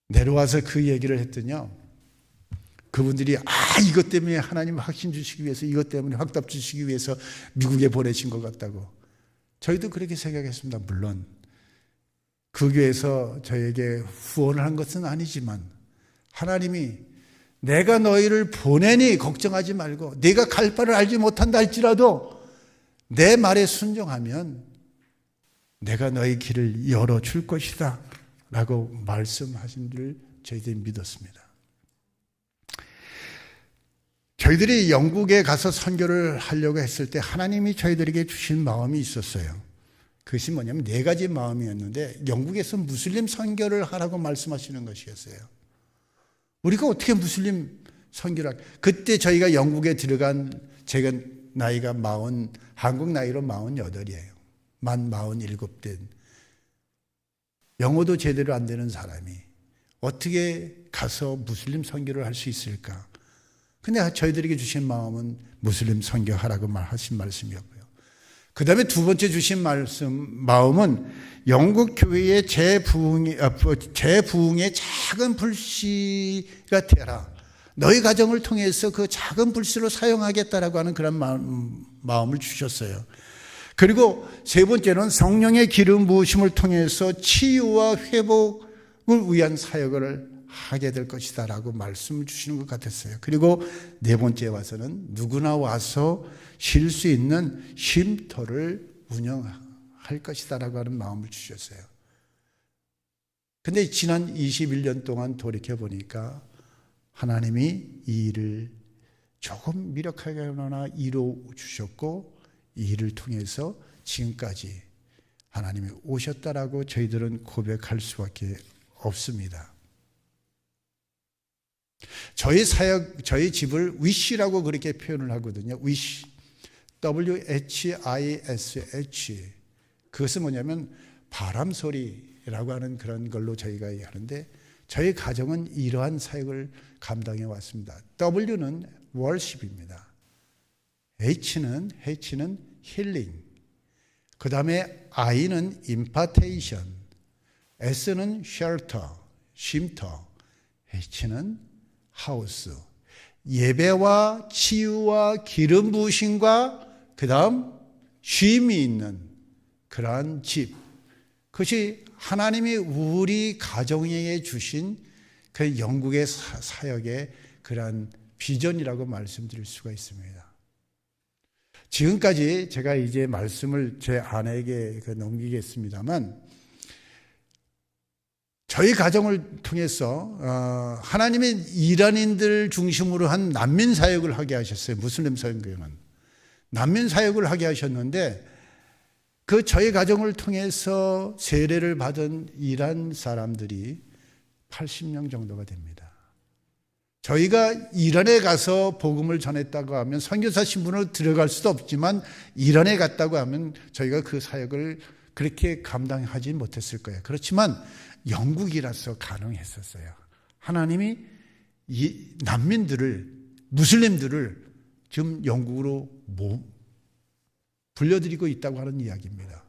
내려와서 그 얘기를 했더니요. 그분들이 이것 때문에 하나님 확신 주시기 위해서 이것 때문에 확답 주시기 위해서 미국에 보내신 것 같다고. 저희도 그렇게 생각했습니다. 물론 그 교회에서 저에게 후원을 한 것은 아니지만 하나님이 내가 너희를 보내니 걱정하지 말고 네가 갈 바를 알지 못한다 할지라도 내 말에 순종하면 내가 너희 길을 열어줄 것이다 라고 말씀하신 줄 저희들이 믿었습니다. 저희들이 영국에 가서 선교를 하려고 했을 때 하나님이 저희들에게 주신 마음이 있었어요. 그것이 뭐냐면 4가지 마음이었는데 영국에서 무슬림 선교를 하라고 말씀하시는 것이었어요. 우리가 어떻게 무슬림 선교를 그때 저희가 영국에 들어간 제가 나이가 한국 나이로 48이에요. 만 47된 영어도 제대로 안 되는 사람이 어떻게 가서 무슬림 선교를 할 수 있을까? 근데 저희들에게 주신 마음은 무슬림 선교하라고 하신 말씀이었고요. 그 다음에 2번째 주신 마음은 영국 교회의 재부흥의 작은 불씨가 되라. 너희 가정을 통해서 그 작은 불씨로 사용하겠다라고 하는 그런 마음을 주셨어요. 그리고 3번째는 성령의 기름 부으심을 통해서 치유와 회복을 위한 사역을 하게 될 것이다 라고 말씀을 주시는 것 같았어요. 그리고 4번째 와서는 누구나 와서 쉴 수 있는 쉼터를 운영할 것이다 라고 하는 마음을 주셨어요. 근데 지난 21년 동안 돌이켜보니까 하나님이 이 일을 조금 미력하게나마 이루어 주셨고 이 일을 통해서 지금까지 하나님이 오셨다라고 저희들은 고백할 수밖에 없습니다. 저희 집을 wish라고 그렇게 표현을 하거든요. wish, W-H-I-S-H. 그것은 뭐냐면 바람소리라고 하는 그런 걸로 저희가 하는데 저희 가정은 이러한 사역을 감당해 왔습니다. W는 worship입니다. H는 힐링. 그 다음에 I는 impartation. S는 shelter, 쉼터. H는 하우스. 예배와 치유와 기름 부으심과 그 다음 쉼이 있는 그러한 집. 그것이 하나님이 우리 가정에게 주신 그 영국의 사역의 그러한 비전이라고 말씀드릴 수가 있습니다. 지금까지 제가 이제 말씀을 제 아내에게 넘기겠습니다만 저희 가정을 통해서 하나님의 이란인들 중심으로 한 난민 사역을 하게 하셨어요. 무슬림 선교는 난민 사역을 하게 하셨는데 그 저희 가정을 통해서 세례를 받은 이란 사람들이 80명 정도가 됩니다. 저희가 이란에 가서 복음을 전했다고 하면 선교사 신분으로 들어갈 수도 없지만 이란에 갔다고 하면 저희가 그 사역을 그렇게 감당하지 못했을 거예요. 그렇지만 영국이라서 가능했었어요. 하나님이 이 난민들을 무슬림들을 지금 영국으로 불려드리고 있다고 하는 이야기입니다.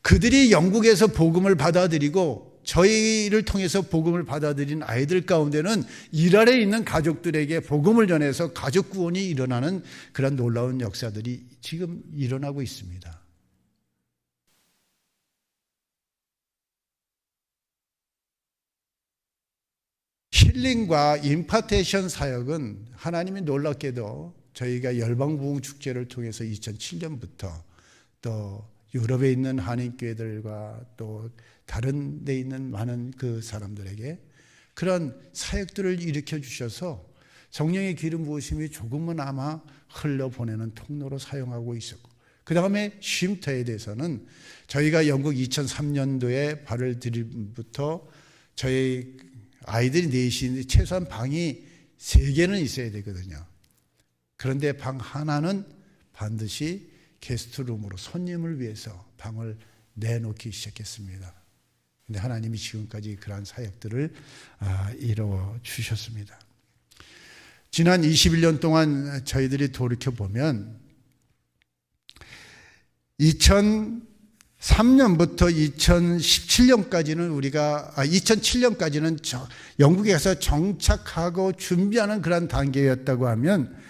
그들이 영국에서 복음을 받아들이고 저희를 통해서 복음을 받아들인 아이들 가운데는 이란에 있는 가족들에게 복음을 전해서 가족 구원이 일어나는 그런 놀라운 역사들이 지금 일어나고 있습니다. 힐링과 임파테이션 사역은 하나님이 놀랍게도 저희가 열방부흥 축제를 통해서 2007년부터 또 유럽에 있는 한인교회들과 또 다른 데 있는 많은 그 사람들에게 그런 사역들을 일으켜 주셔서 성령의 기름 부으심이 조금은 아마 흘러보내는 통로로 사용하고 있었고 그 다음에 쉼터에 대해서는 저희가 영국 2003년도에 발을 들임부터 저희 아이들이 넷이 최소한 방이 3개는 있어야 되거든요. 그런데 방 하나는 반드시 게스트룸으로 손님을 위해서 방을 내놓기 시작했습니다. 근데 하나님이 지금까지 그러한 사역들을 이루어 주셨습니다. 지난 21년 동안 저희들이 돌이켜보면 2003년부터 2017년까지는 2007년까지는 영국에 가서 정착하고 준비하는 그런 단계였다고 하면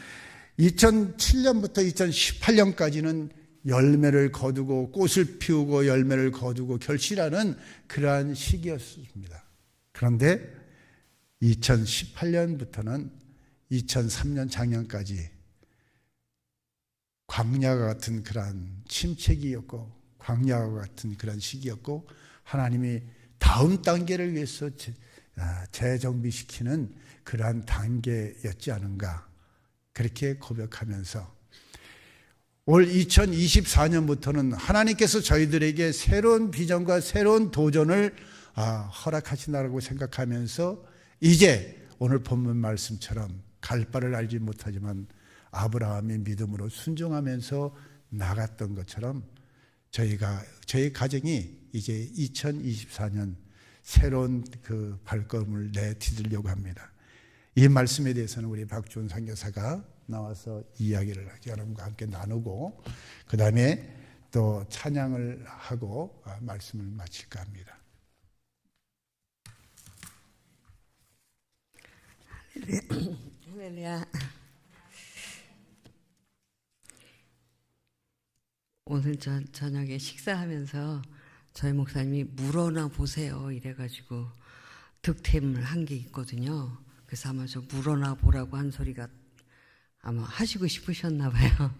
2007년부터 2018년까지는 열매를 거두고 꽃을 피우고 열매를 거두고 결실하는 그러한 시기였습니다. 그런데 2018년부터는 2003년 작년까지 광야와 같은 그러한 침체기였고 광야와 같은 그런 시기였고 하나님이 다음 단계를 위해서 재정비시키는 그러한 단계였지 않은가, 그렇게 고백하면서 올 2024년부터는 하나님께서 저희들에게 새로운 비전과 새로운 도전을 허락하신다고 생각하면서 이제 오늘 본문 말씀처럼 갈 바를 알지 못하지만 아브라함이 믿음으로 순종하면서 나갔던 것처럼 저희 가정이 이제 2024년 새로운 그 발걸음을 내디디려고 합니다. 이 말씀에 대해서는 우리 박주원 선교사가 나와서 이야기를 여러분과 함께 나누고 그 다음에 또 찬양을 하고 말씀을 마칠까 합니다. 할렐루야. 오늘 저녁에 식사하면서 저희 목사님이 물어나 보세요 이래가지고 득템을 한 게 있거든요. 그래서 아마 저 물어나 보라고 한 소리가 아마 하시고 싶으셨나 봐요.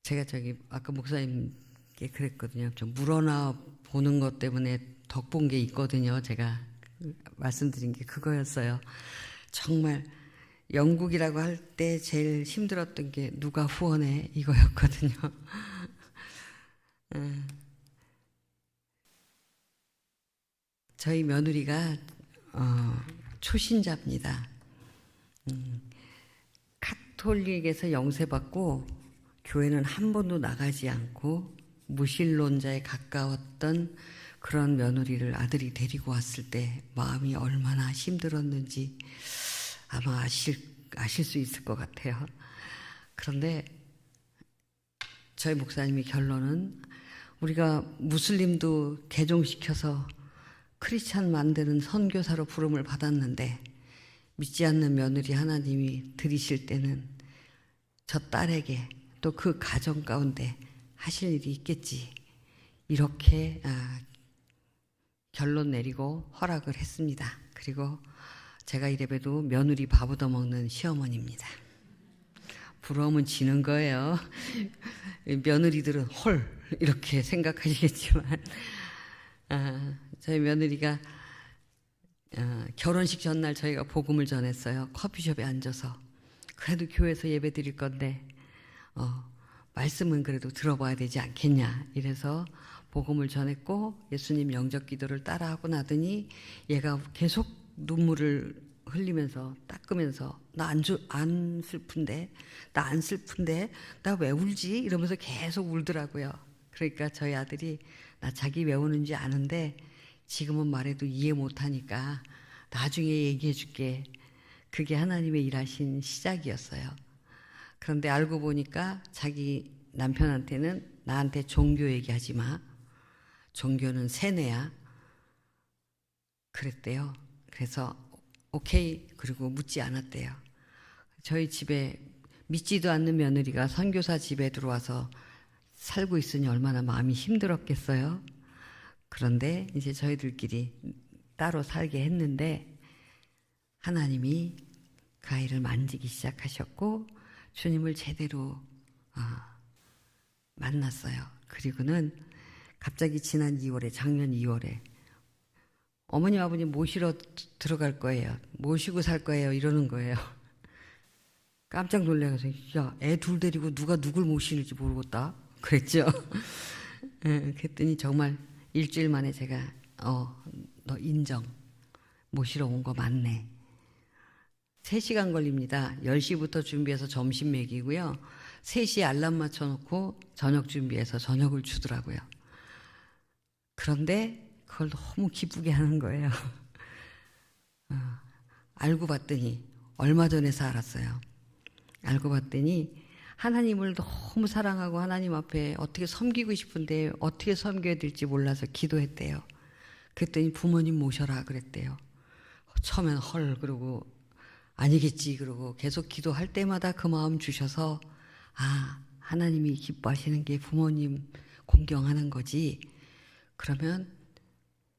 제가 아까 목사님께 그랬거든요. 좀 물어나 보는 것 때문에 덕 본 게 있거든요. 제가 말씀드린 게 그거였어요. 정말 영국이라고 할 때 제일 힘들었던 게 누가 후원해 이거였거든요. 저희 며느리가 초신자입니다. 카톨릭에서 영세받고 교회는 한 번도 나가지 않고 무신론자에 가까웠던 그런 며느리를 아들이 데리고 왔을 때 마음이 얼마나 힘들었는지 아마 아실 수 있을 것 같아요. 그런데 저희 목사님의 결론은 우리가 무슬림도 개종시켜서 크리스찬 만드는 선교사로 부름을 받았는데 믿지 않는 며느리 하나님이 들이실 때는 저 딸에게 또 그 가정 가운데 하실 일이 있겠지, 이렇게 결론 내리고 허락을 했습니다. 그리고 제가 이래봬도 며느리 밥 얻어먹는 시어머니입니다. 부러우면 지는 거예요. 며느리들은 헐 이렇게 생각하시겠지만 저희 며느리가 결혼식 전날 저희가 복음을 전했어요. 커피숍에 앉아서. 그래도 교회에서 예배 드릴 건데 말씀은 그래도 들어봐야 되지 않겠냐 이래서 복음을 전했고 예수님 영접 기도를 따라하고 나더니 얘가 계속 눈물을 흘리면서 닦으면서 나 안 슬픈데, 나 안 슬픈데, 나 왜 울지? 이러면서 계속 울더라고요. 그러니까 저희 아들이 나 자기 왜 우는지 아는데 지금은 말해도 이해 못하니까 나중에 얘기해 줄게. 그게 하나님의 일하신 시작이었어요. 그런데 알고 보니까 자기 남편한테는 나한테 종교 얘기하지 마. 종교는 세뇌야. 그랬대요. 그래서 오케이. 그리고 묻지 않았대요. 저희 집에 믿지도 않는 며느리가 선교사 집에 들어와서 살고 있으니 얼마나 마음이 힘들었겠어요. 그런데 이제 저희들끼리 따로 살게 했는데 하나님이 그 아이를 만지기 시작하셨고 주님을 제대로 만났어요. 그리고는 갑자기 지난 2월에, 작년 2월에 어머님 아버님 모시러 들어갈 거예요. 모시고 살 거예요. 이러는 거예요. 깜짝 놀라서 야, 애 둘 데리고 누가 누굴 모시는지 모르겠다 그랬죠. 그랬더니 정말 일주일 만에 제가 너 인정, 모시러 온 거 맞네. 3시간 걸립니다. 10시부터 준비해서 점심 먹이고요. 3시에 알람 맞춰놓고 저녁 준비해서 저녁을 주더라고요. 그런데 그걸 너무 기쁘게 하는 거예요. 알고 봤더니 얼마 전에서 알았어요. 알고 봤더니 하나님을 너무 사랑하고 하나님 앞에 어떻게 섬기고 싶은데 어떻게 섬겨야 될지 몰라서 기도했대요. 그랬더니 부모님 모셔라 그랬대요. 처음엔 헐 그러고 아니겠지 그러고 계속 기도할 때마다 그 마음 주셔서 하나님이 기뻐하시는 게 부모님 공경하는 거지. 그러면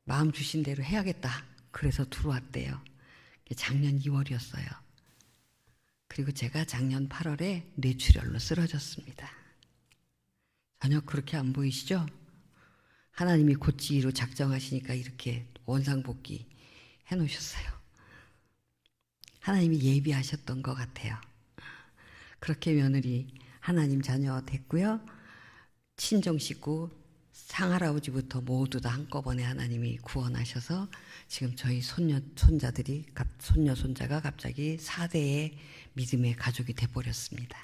마음 주신 대로 해야겠다. 그래서 들어왔대요. 작년 2월이었어요. 그리고 제가 작년 8월에 뇌출혈로 쓰러졌습니다. 전혀 그렇게 안 보이시죠? 하나님이 곧지로 작정하시니까 이렇게 원상복귀 해놓으셨어요. 하나님이 예비하셨던 것 같아요. 그렇게 며느리 하나님 자녀 됐고요. 친정 식구 상할아버지부터 모두 다 한꺼번에 하나님이 구원하셔서 지금 저희 손녀 손자가 갑자기 4대의 믿음의 가족이 돼버렸습니다.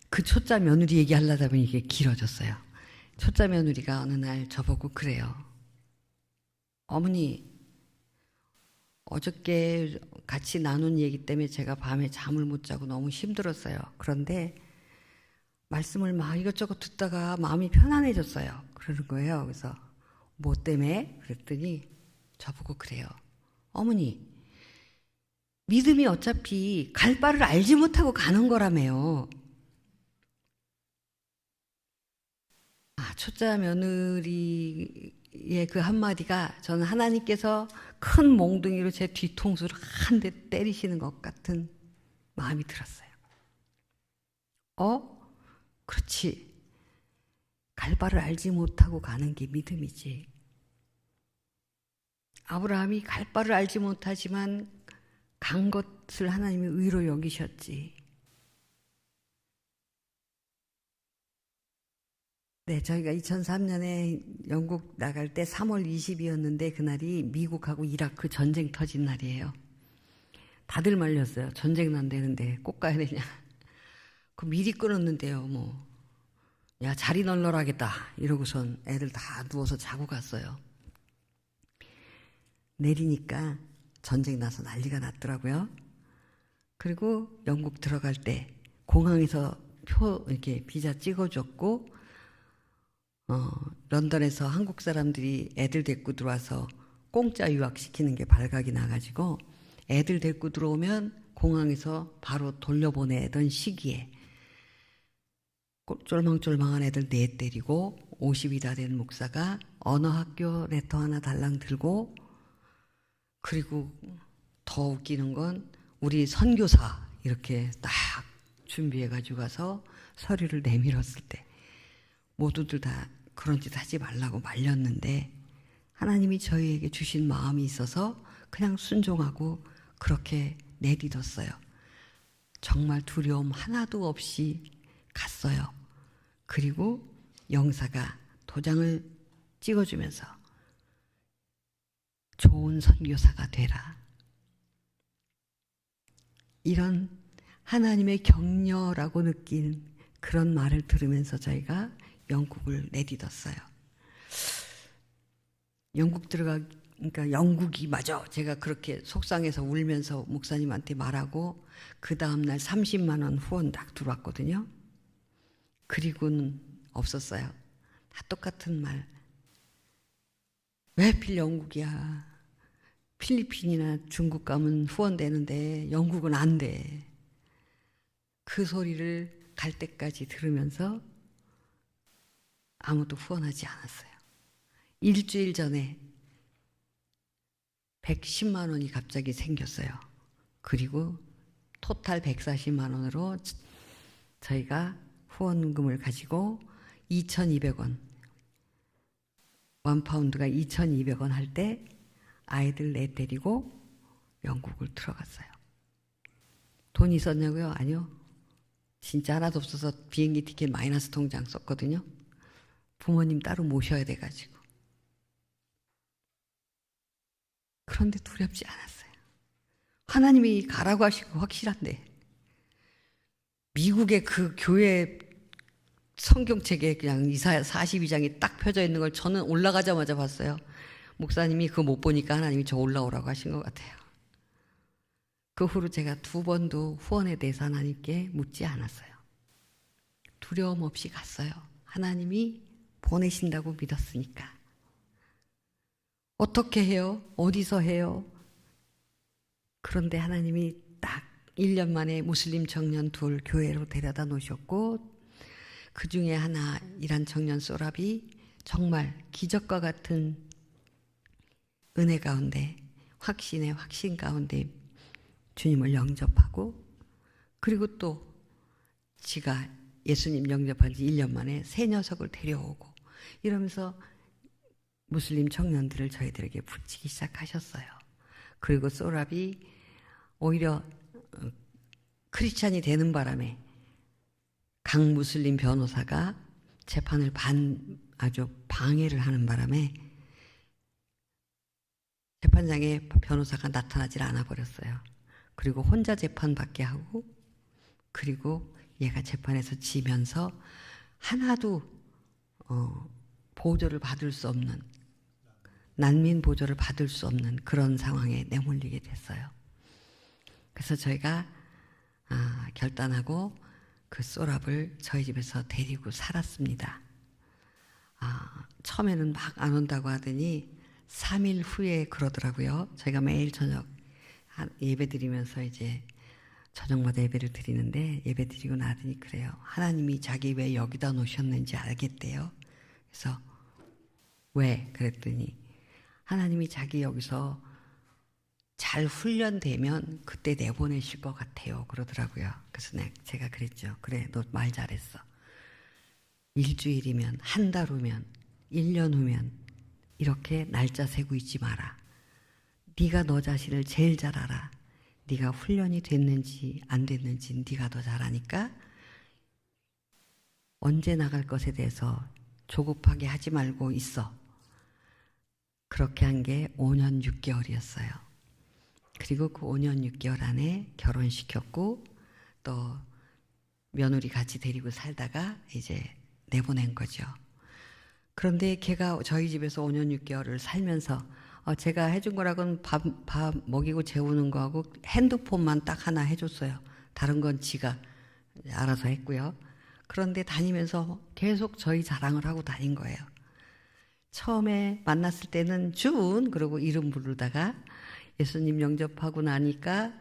그 초짜 며느리 얘기하려다 보니 이게 길어졌어요. 초짜 며느리가 어느 날 저보고 그래요. 어머니, 어저께 같이 나눈 얘기 때문에 제가 밤에 잠을 못 자고 너무 힘들었어요. 그런데 말씀을 막 이것저것 듣다가 마음이 편안해졌어요. 그러는 거예요. 그래서 뭐 때문에? 그랬더니 저보고 그래요. 어머니, 믿음이 어차피 갈 바를 알지 못하고 가는 거라며요. 초짜 며느리의 그 한마디가 저는 하나님께서 큰 몽둥이로 제 뒤통수를 한 대 때리시는 것 같은 마음이 들었어요. 그렇지. 갈 바를 알지 못하고 가는 게 믿음이지. 아브라함이 갈 바를 알지 못하지만 간 것을 하나님이 의로 여기셨지. 네, 저희가 2003년에 영국 나갈 때 3월 20일이었는데 그날이 미국하고 이라크 전쟁 터진 날이에요. 다들 말렸어요. 전쟁 난다는데 꼭 가야 되냐. 그 미리 끊었는데요. 야, 자리 널널하겠다 이러고선 애들 다 누워서 자고 갔어요. 내리니까 전쟁 나서 난리가 났더라고요. 그리고 영국 들어갈 때 공항에서 이렇게 비자 찍어줬고 런던에서 한국 사람들이 애들 데리고 들어와서 공짜 유학시키는 게 발각이 나가지고 애들 데리고 들어오면 공항에서 바로 돌려보내던 시기에 쫄망쫄망한 애들 4 때리고 50이 다 된 목사가 언어학교 레터 하나 달랑 들고, 그리고 더 웃기는 건 우리 선교사 이렇게 딱 준비해가지고 가서 서류를 내밀었을 때 모두들 다 그런 짓 하지 말라고 말렸는데 하나님이 저희에게 주신 마음이 있어서 그냥 순종하고 그렇게 내딛었어요. 정말 두려움 하나도 없이 갔어요. 그리고 영사가 도장을 찍어주면서 좋은 선교사가 되라, 이런 하나님의 격려라고 느낀 그런 말을 들으면서 저희가 영국을 내딛었어요. 영국 그러니까 영국이 맞아. 제가 그렇게 속상해서 울면서 목사님한테 말하고 그 다음날 30만 원 후원 딱 들어왔거든요. 그리고는 없었어요. 다 똑같은 말. 왜 하필 영국이야. 필리핀이나 중국 가면 후원되는데 영국은 안 돼. 그 소리를 갈 때까지 들으면서 아무도 후원하지 않았어요. 일주일 전에 110만 원이 갑자기 생겼어요. 그리고 토탈 140만 원으로 저희가 후원금을 가지고 2,200원, 1파운드가 2,200원 할 때 아이들 4 데리고 영국을 들어갔어요. 돈 있었냐고요? 아니요. 진짜 하나도 없어서 비행기 티켓 마이너스 통장 썼거든요. 부모님 따로 모셔야 돼가지고. 그런데 두렵지 않았어요. 하나님이 가라고 하시고 확실한데. 미국의 그 교회 성경책에 그냥 이사야 42장이 딱 펴져 있는 걸 저는 올라가자마자 봤어요. 목사님이 그거 못 보니까 하나님이 저 올라오라고 하신 것 같아요. 그 후로 제가 2번도 후원에 대해서 하나님께 묻지 않았어요. 두려움 없이 갔어요. 하나님이 보내신다고 믿었으니까. 어떻게 해요? 어디서 해요? 그런데 하나님이 딱 1년 만에 무슬림 청년 2 교회로 데려다 놓으셨고, 그 중에 하나 이란 청년 소라비 정말 기적과 같은 은혜 가운데, 확신의 확신 가운데 주님을 영접하고, 그리고 또 지가 예수님 영접한 지 1년 만에 새 녀석을 데려오고, 이러면서 무슬림 청년들을 저희들에게 붙이기 시작하셨어요. 그리고 소랍이 오히려 크리스찬이 되는 바람에 강무슬림 변호사가 재판을 아주 방해를 하는 바람에 재판장에 변호사가 나타나질 않아 버렸어요. 그리고 혼자 재판받게 하고, 그리고 얘가 재판에서 지면서 하나도 보조를 받을 수 없는, 난민 보조를 받을 수 없는 그런 상황에 내몰리게 됐어요. 그래서 저희가 결단하고 그 소랍을 저희 집에서 데리고 살았습니다. 처음에는 막 안 온다고 하더니 3일 후에 그러더라고요. 저희가 매일 저녁 예배 드리면서 이제 저녁마다 예배를 드리는데, 예배 드리고 나더니 그래요. 하나님이 자기 왜 여기다 놓으셨는지 알겠대요. 그래서 왜? 그랬더니 하나님이 자기 여기서 잘 훈련되면 그때 내보내실 것 같아요. 그러더라고요. 그래서 제가 그랬죠. 그래, 너 말 잘했어. 일주일이면, 한 달 후면, 1년 후면 이렇게 날짜 세고 있지 마라. 네가 너 자신을 제일 잘 알아. 네가 훈련이 됐는지 안 됐는지 네가 더 잘 아니까 언제 나갈 것에 대해서 조급하게 하지 말고 있어. 그렇게 한 게 5년 6개월이었어요. 그리고 그 5년 6개월 안에 결혼시켰고 또 며느리 같이 데리고 살다가 이제 내보낸 거죠. 그런데 걔가 저희 집에서 5년 6개월을 살면서 제가 해준 거라고는 밥 먹이고 재우는 거하고 핸드폰만 딱 하나 해줬어요. 다른 건 지가 알아서 했고요. 그런데 다니면서 계속 저희 자랑을 하고 다닌 거예요. 처음에 만났을 때는 준 그러고 이름 부르다가 예수님 영접하고 나니까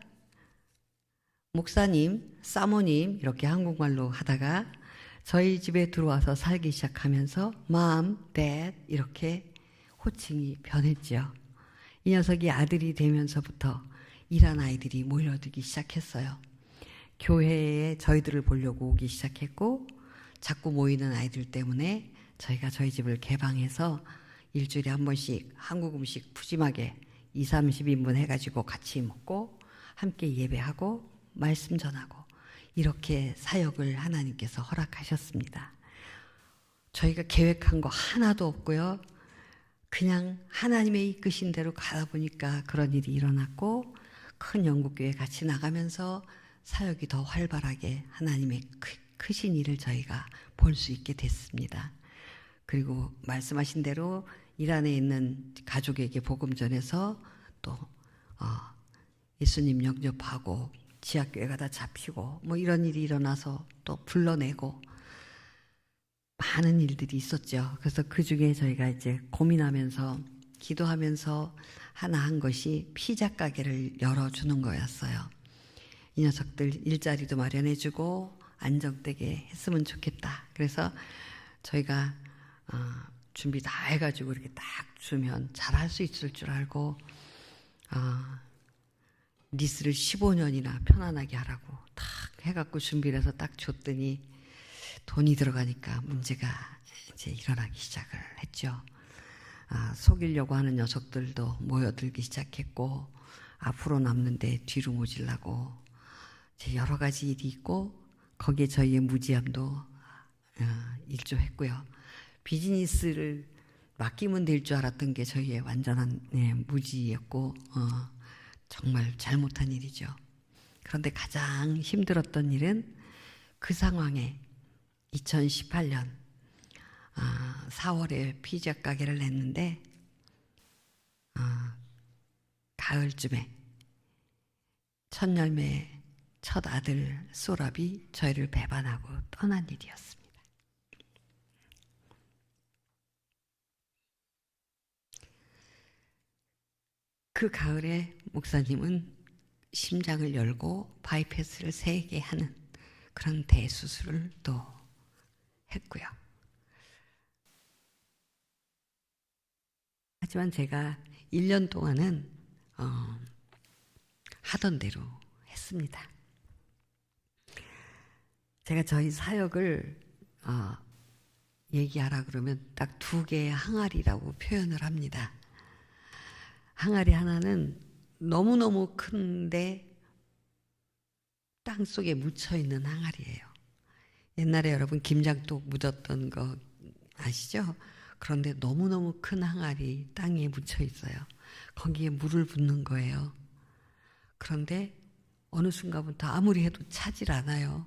목사님, 사모님 이렇게 한국말로 하다가 저희 집에 들어와서 살기 시작하면서 Mom, Dad 이렇게 호칭이 변했죠. 이 녀석이 아들이 되면서부터 일한 아이들이 몰려들기 시작했어요. 교회에 저희들을 보려고 오기 시작했고 자꾸 모이는 아이들 때문에 저희가 저희 집을 개방해서 일주일에 한 번씩 한국 음식 푸짐하게 20-30인분 해가지고 같이 먹고 함께 예배하고 말씀 전하고 이렇게 사역을 하나님께서 허락하셨습니다. 저희가 계획한 거 하나도 없고요. 그냥 하나님의 이끄신 대로 가다 보니까 그런 일이 일어났고 큰 영국교회 같이 나가면서 사역이 더 활발하게 하나님의 크신 일을 저희가 볼 수 있게 됐습니다. 그리고 말씀하신 대로 이란에 있는 가족에게 복음 전해서 또 예수님 영접하고 지하교회가 다 잡히고 뭐 이런 일이 일어나서 또 불러내고 많은 일들이 있었죠. 그래서 그 중에 저희가 이제 고민하면서 기도하면서 하나 한 것이 피자 가게를 열어주는 거였어요. 이 녀석들 일자리도 마련해주고 안정되게 했으면 좋겠다. 그래서 저희가 준비 다 해가지고 이렇게 딱 주면 잘할 수 있을 줄 알고 리스를 15년이나 편안하게 하라고 딱 해갖고 준비를 해서 딱 줬더니 돈이 들어가니까 문제가 이제 일어나기 시작을 했죠. 속이려고 하는 녀석들도 모여들기 시작했고 앞으로 남는데 뒤로 모질라고 이제 여러 가지 일이 있고 거기에 저희의 무지함도 일조했고요. 비즈니스를 맡기면 될 줄 알았던 게 저희의 완전한 무지였고 정말 잘못한 일이죠. 그런데 가장 힘들었던 일은 그 상황에 2018년 4월에 피자 가게를 냈는데 가을쯤에 첫 열매 첫 아들 소랍이 저희를 배반하고 떠난 일이었습니다. 그 가을에 목사님은 심장을 열고 바이패스를 3개 하는 그런 대수술을 또 했고요. 하지만 제가 1년 동안은 하던 대로 했습니다. 제가 저희 사역을 얘기하라 그러면 딱 2개의 항아리라고 표현을 합니다. 항아리 하나는 너무너무 큰데 땅 속에 묻혀있는 항아리예요. 옛날에 여러분 김장독 묻었던 거 아시죠? 그런데 너무너무 큰 항아리 땅에 묻혀 있어요. 거기에 물을 붓는 거예요. 그런데 어느 순간부터 아무리 해도 차질 않아요.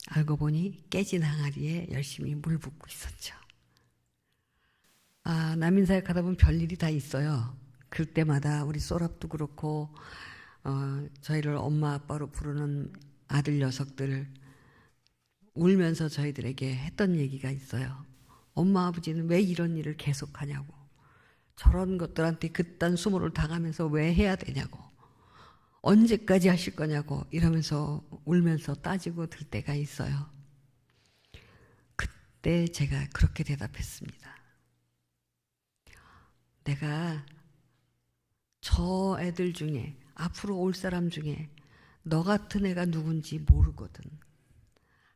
알고 보니 깨진 항아리에 열심히 물 붓고 있었죠. 난민사역 하다 보면 별일이 다 있어요. 그때마다 우리 소랍도 그렇고 저희를 엄마 아빠로 부르는 아들 녀석들 울면서 저희들에게 했던 얘기가 있어요. 엄마 아버지는 왜 이런 일을 계속하냐고, 저런 것들한테 그딴 수모를 당하면서 왜 해야 되냐고, 언제까지 하실 거냐고 이러면서 울면서 따지고 들 때가 있어요. 그때 제가 그렇게 대답했습니다. 내가 저 애들 중에 앞으로 올 사람 중에 너 같은 애가 누군지 모르거든.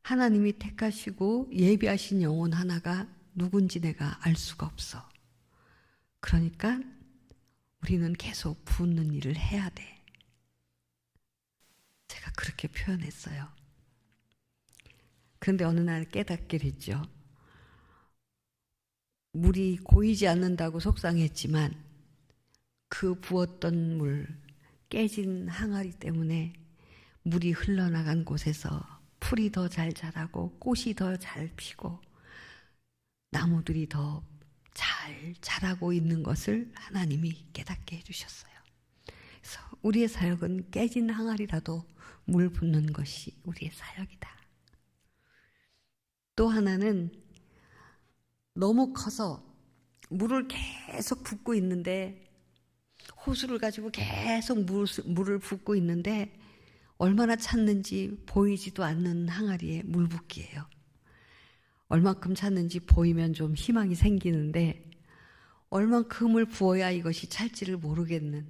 하나님이 택하시고 예비하신 영혼 하나가 누군지 내가 알 수가 없어. 그러니까 우리는 계속 붓는 일을 해야 돼. 제가 그렇게 표현했어요. 그런데 어느 날 깨닫게 됐죠. 물이 고이지 않는다고 속상했지만 그 부었던 물, 깨진 항아리 때문에 물이 흘러나간 곳에서 풀이 더 잘 자라고 꽃이 더 잘 피고 나무들이 더 잘 자라고 있는 것을 하나님이 깨닫게 해주셨어요. 그래서 우리의 사역은 깨진 항아리라도 물 붓는 것이 우리의 사역이다. 또 하나는 너무 커서 물을 계속 붓고 있는데, 호수를 가지고 계속 물을 붓고 있는데 얼마나 찼는지 보이지도 않는 항아리에 물 붓기예요. 얼만큼 찼는지 보이면 좀 희망이 생기는데 얼만큼을 부어야 이것이 찰지를 모르겠는,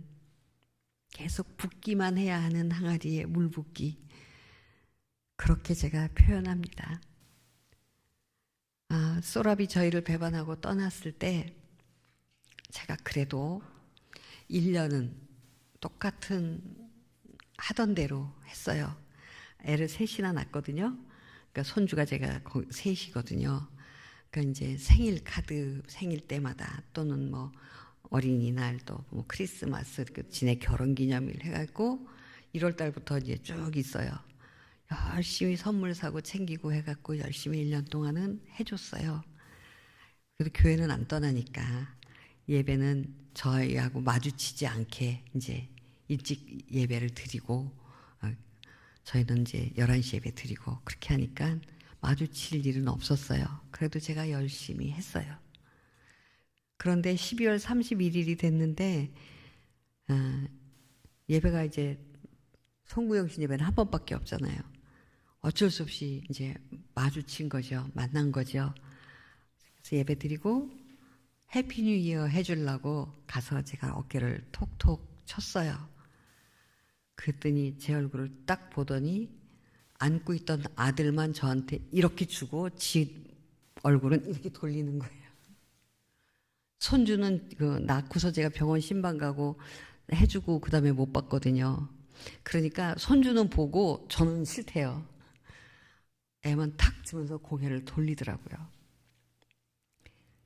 계속 붓기만 해야 하는 항아리에 물 붓기, 그렇게 제가 표현합니다. 소랍이 저희를 배반하고 떠났을 때 제가 그래도 1년은 똑같은 하던 대로 했어요. 애를 셋이나 낳았거든요. 그러니까 손주가 제가 셋이거든요. 그러니까 이제 생일 카드, 생일 때마다 또는 뭐 어린이날 또 뭐 크리스마스, 지네 결혼기념일 해갖고 1월 달부터 이제 쭉 있어요. 열심히 선물 사고 챙기고 해갖고 열심히 1년 동안은 해줬어요. 그래도 교회는 안 떠나니까 예배는 저희하고 마주치지 않게 이제 일찍 예배를 드리고, 저희는 이제 11시 예배 드리고 그렇게 하니까 마주칠 일은 없었어요. 그래도 제가 열심히 했어요. 그런데 12월 31일이 됐는데 예배가 이제 송구영신 예배는 한 번밖에 없잖아요. 어쩔 수 없이 이제 마주친 거죠. 만난 거죠. 그래서 예배 드리고 해피 뉴 이어 해주려고 가서 제가 어깨를 톡톡 쳤어요. 그랬더니 제 얼굴을 딱 보더니 안고 있던 아들만 저한테 이렇게 주고 지 얼굴은 이렇게 돌리는 거예요. 손주는 낳고서 제가 병원 신방 가고 해주고 그 다음에 못 봤거든요. 그러니까 손주는 보고 저는 싫대요. 애만 탁 주면서 고개를 돌리더라고요.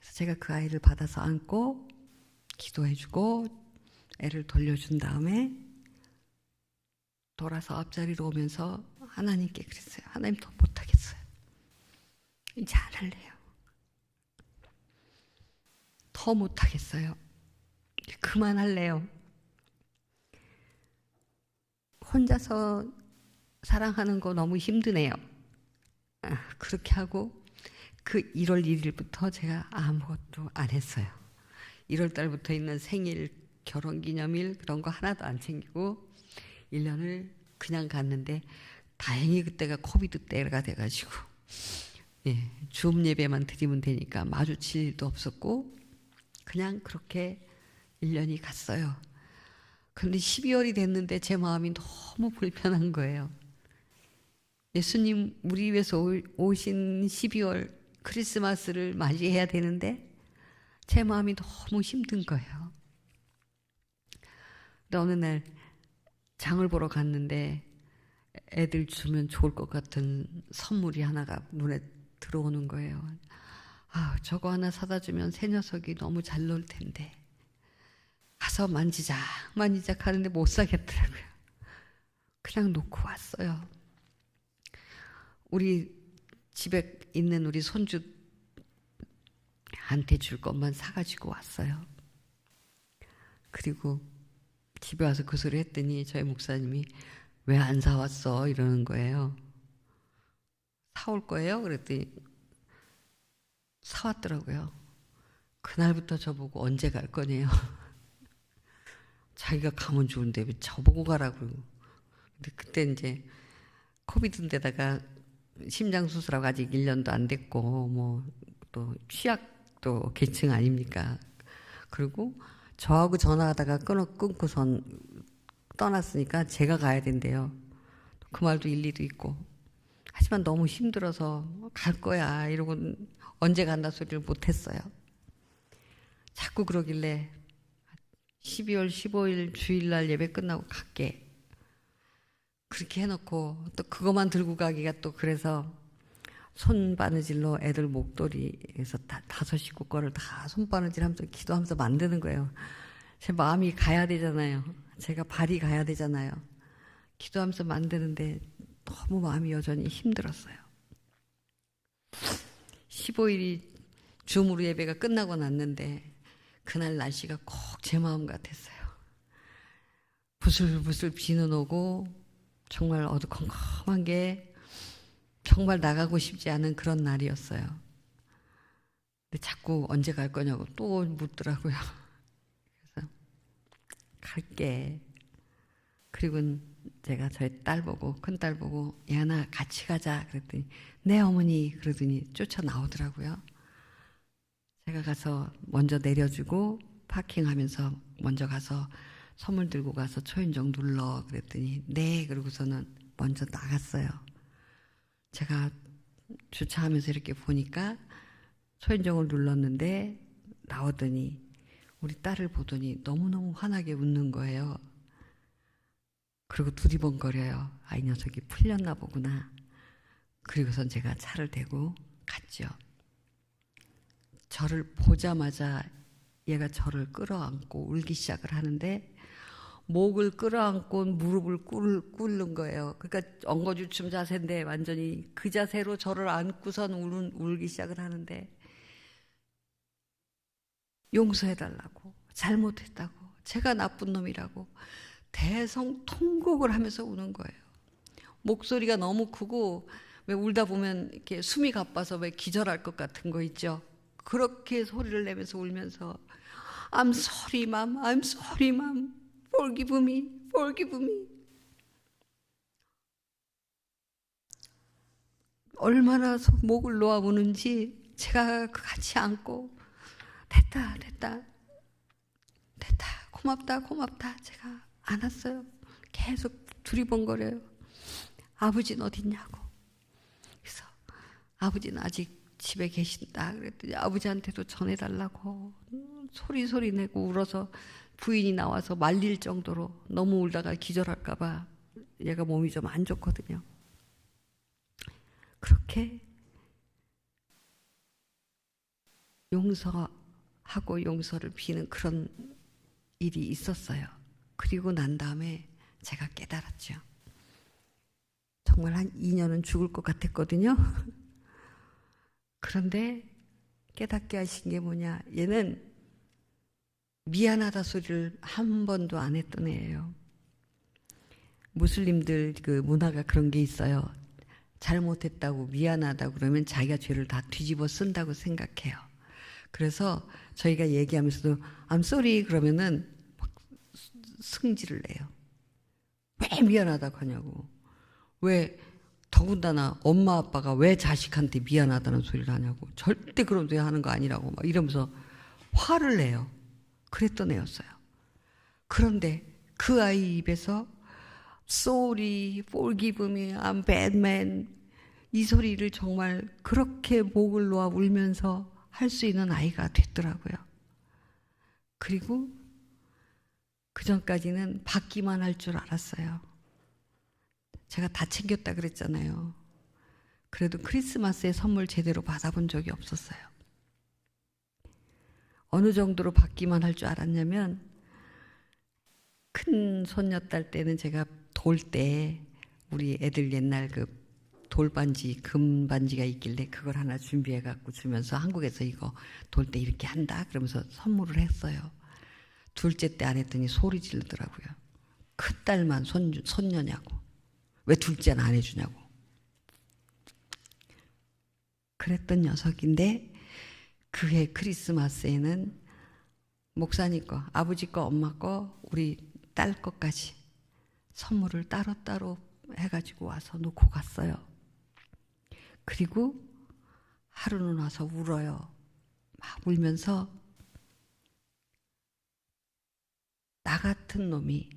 그래서 제가 그 아이를 받아서 안고 기도해주고 애를 돌려준 다음에 돌아서 앞자리로 오면서 하나님께 그랬어요. 하나님 더 못하겠어요. 이제 안 할래요. 더 못하겠어요. 그만할래요. 혼자서 사랑하는 거 너무 힘드네요. 그렇게 하고 그 1월 1일부터 제가 아무것도 안 했어요. 1월 달부터 있는 생일, 결혼기념일 그런 거 하나도 안 챙기고 1년을 그냥 갔는데, 다행히 그때가 코비드 때가 돼가지고 줌 예배만 드리면 되니까 마주칠 일도 없었고 그냥 그렇게 1년이 갔어요. 그런데 12월이 됐는데 제 마음이 너무 불편한 거예요. 예수님 우리 위해서 오신 12월 크리스마스를 맞이해야 되는데 제 마음이 너무 힘든 거예요. 근데 어느 날 장을 보러 갔는데 애들 주면 좋을 것 같은 선물이 하나가 눈에 들어오는 거예요. 아, 저거 하나 사다 주면 새 녀석이 너무 잘 놀 텐데. 가서 만지작 하는데 못 사겠더라고요. 그냥 놓고 왔어요. 우리 집에 있는 우리 손주한테 줄 것만 사가지고 왔어요. 그리고 집에 와서 그 소리 했더니 저희 목사님이 왜 안 사왔어? 이러는 거예요. 사올 거예요? 그랬더니 사왔더라고요. 그날부터 저보고 언제 갈 거냐요. 자기가 가면 좋은데 왜 저보고 가라고. 근데 그때 이제 코비드인데다가 심장 수술하고 아직 1년도 안 됐고 뭐 또 취약도 계층 아닙니까. 그리고 저하고 전화하다가 끊고선 떠났으니까 제가 가야 된대요. 그 말도 일리도 있고. 하지만 너무 힘들어서 갈 거야 이러고 언제 간다 소리를 못했어요. 자꾸 그러길래 12월 15일 주일날 예배 끝나고 갈게. 그렇게 해놓고 또 그것만 들고 가기가 또 그래서 손바느질로 애들 목도리에서 다섯 식구 거를 다 손바느질 하면서 기도하면서 만드는 거예요. 제 마음이 가야 되잖아요. 제가 발이 가야 되잖아요. 기도하면서 만드는데 너무 마음이 여전히 힘들었어요. 15일이 줌으로 예배가 끝나고 났는데 그날 날씨가 꼭 제 마음 같았어요. 부슬부슬 비는 오고 정말 어두컴컴한 게 정말 나가고 싶지 않은 그런 날이었어요. 근데 자꾸 언제 갈 거냐고 또 묻더라고요. 그래서 갈게. 그리고 제가 저희 딸 보고 큰딸 보고 야나 같이 가자 그랬더니 네 어머니 그러더니 쫓아 나오더라고요. 제가 가서 먼저 내려주고 파킹하면서 먼저 가서 선물 들고 가서 초인종 눌러 그랬더니 네 그러고서는 먼저 나갔어요. 제가 주차하면서 이렇게 보니까 초인종을 눌렀는데 나오더니 우리 딸을 보더니 너무너무 환하게 웃는 거예요. 그리고 두리번거려요. 아, 이 녀석이 풀렸나 보구나. 그리고선 제가 차를 대고 갔죠. 저를 보자마자 얘가 저를 끌어안고 울기 시작을 하는데 목을 끌어안고 무릎을 꿇는 거예요. 그러니까 엉거주춤 자세인데 완전히 그 자세로 저를 안고선 울기 시작을 하는데 용서해달라고, 잘못했다고, 제가 나쁜 놈이라고 대성통곡을 하면서 우는 거예요. 목소리가 너무 크고 왜 울다 보면 이렇게 숨이 가빠서 왜 기절할 것 같은 거 있죠. 그렇게 소리를 내면서 울면서 I'm sorry, mom. I'm sorry, mom. Forgive me. Forgive me. 얼마나 목을 놓아 우는지 제가 같이 안고 됐다. 고맙다. 제가 안았어요. 계속 두리번거려요. 아버지는 어딨냐고. 그래서 아버지는 아직 집에 계신다 그랬더니 아버지한테도 전해달라고 소리 내고 울어서 부인이 나와서 말릴 정도로 너무 울다가 기절할까 봐 얘가 몸이 좀 안 좋거든요. 그렇게 용서하고 용서를 비는 그런 일이 있었어요. 그리고 난 다음에 제가 깨달았죠. 정말 한 2년은 죽을 것 같았거든요. 그런데 깨닫게 하신 게 뭐냐. 얘는 미안하다 소리를 한 번도 안 했던 애예요. 무슬림들 그 문화가 그런 게 있어요. 잘못했다고 미안하다고 그러면 자기가 죄를 다 뒤집어 쓴다고 생각해요. 그래서 저희가 얘기하면서도 I'm sorry 그러면은 막 승질을 내요. 왜 미안하다고 하냐고. 왜 더군다나 엄마 아빠가 왜 자식한테 미안하다는 소리를 하냐고. 절대 그런 소리 하는 거 아니라고 막 이러면서 화를 내요. 그랬던 애였어요. 그런데 그 아이 입에서 sorry, forgive me, I'm bad man 이 소리를 정말 그렇게 목을 놓아 울면서 할 수 있는 아이가 됐더라고요. 그리고 그 전까지는 받기만 할 줄 알았어요. 제가 다 챙겼다 그랬잖아요. 그래도 크리스마스에 선물 제대로 받아본 적이 없었어요. 어느 정도로 받기만 할 줄 알았냐면, 큰 손녀딸 때는 제가 돌 때 우리 애들 옛날 그 돌반지, 금반지가 있길래 그걸 하나 준비해 갖고 주면서 한국에서 이거 돌 때 이렇게 한다 그러면서 선물을 했어요. 둘째 때 안 했더니 소리 지르더라고요. 큰 딸만 손녀냐고. 왜 둘째는 안 해주냐고. 그랬던 녀석인데, 그해 크리스마스에는 목사님 거, 아버지 거, 엄마 거, 우리 딸 것까지 선물을 따로따로 해가지고 와서 놓고 갔어요. 그리고 하루는 와서 울어요. 막 울면서, 나 같은 놈이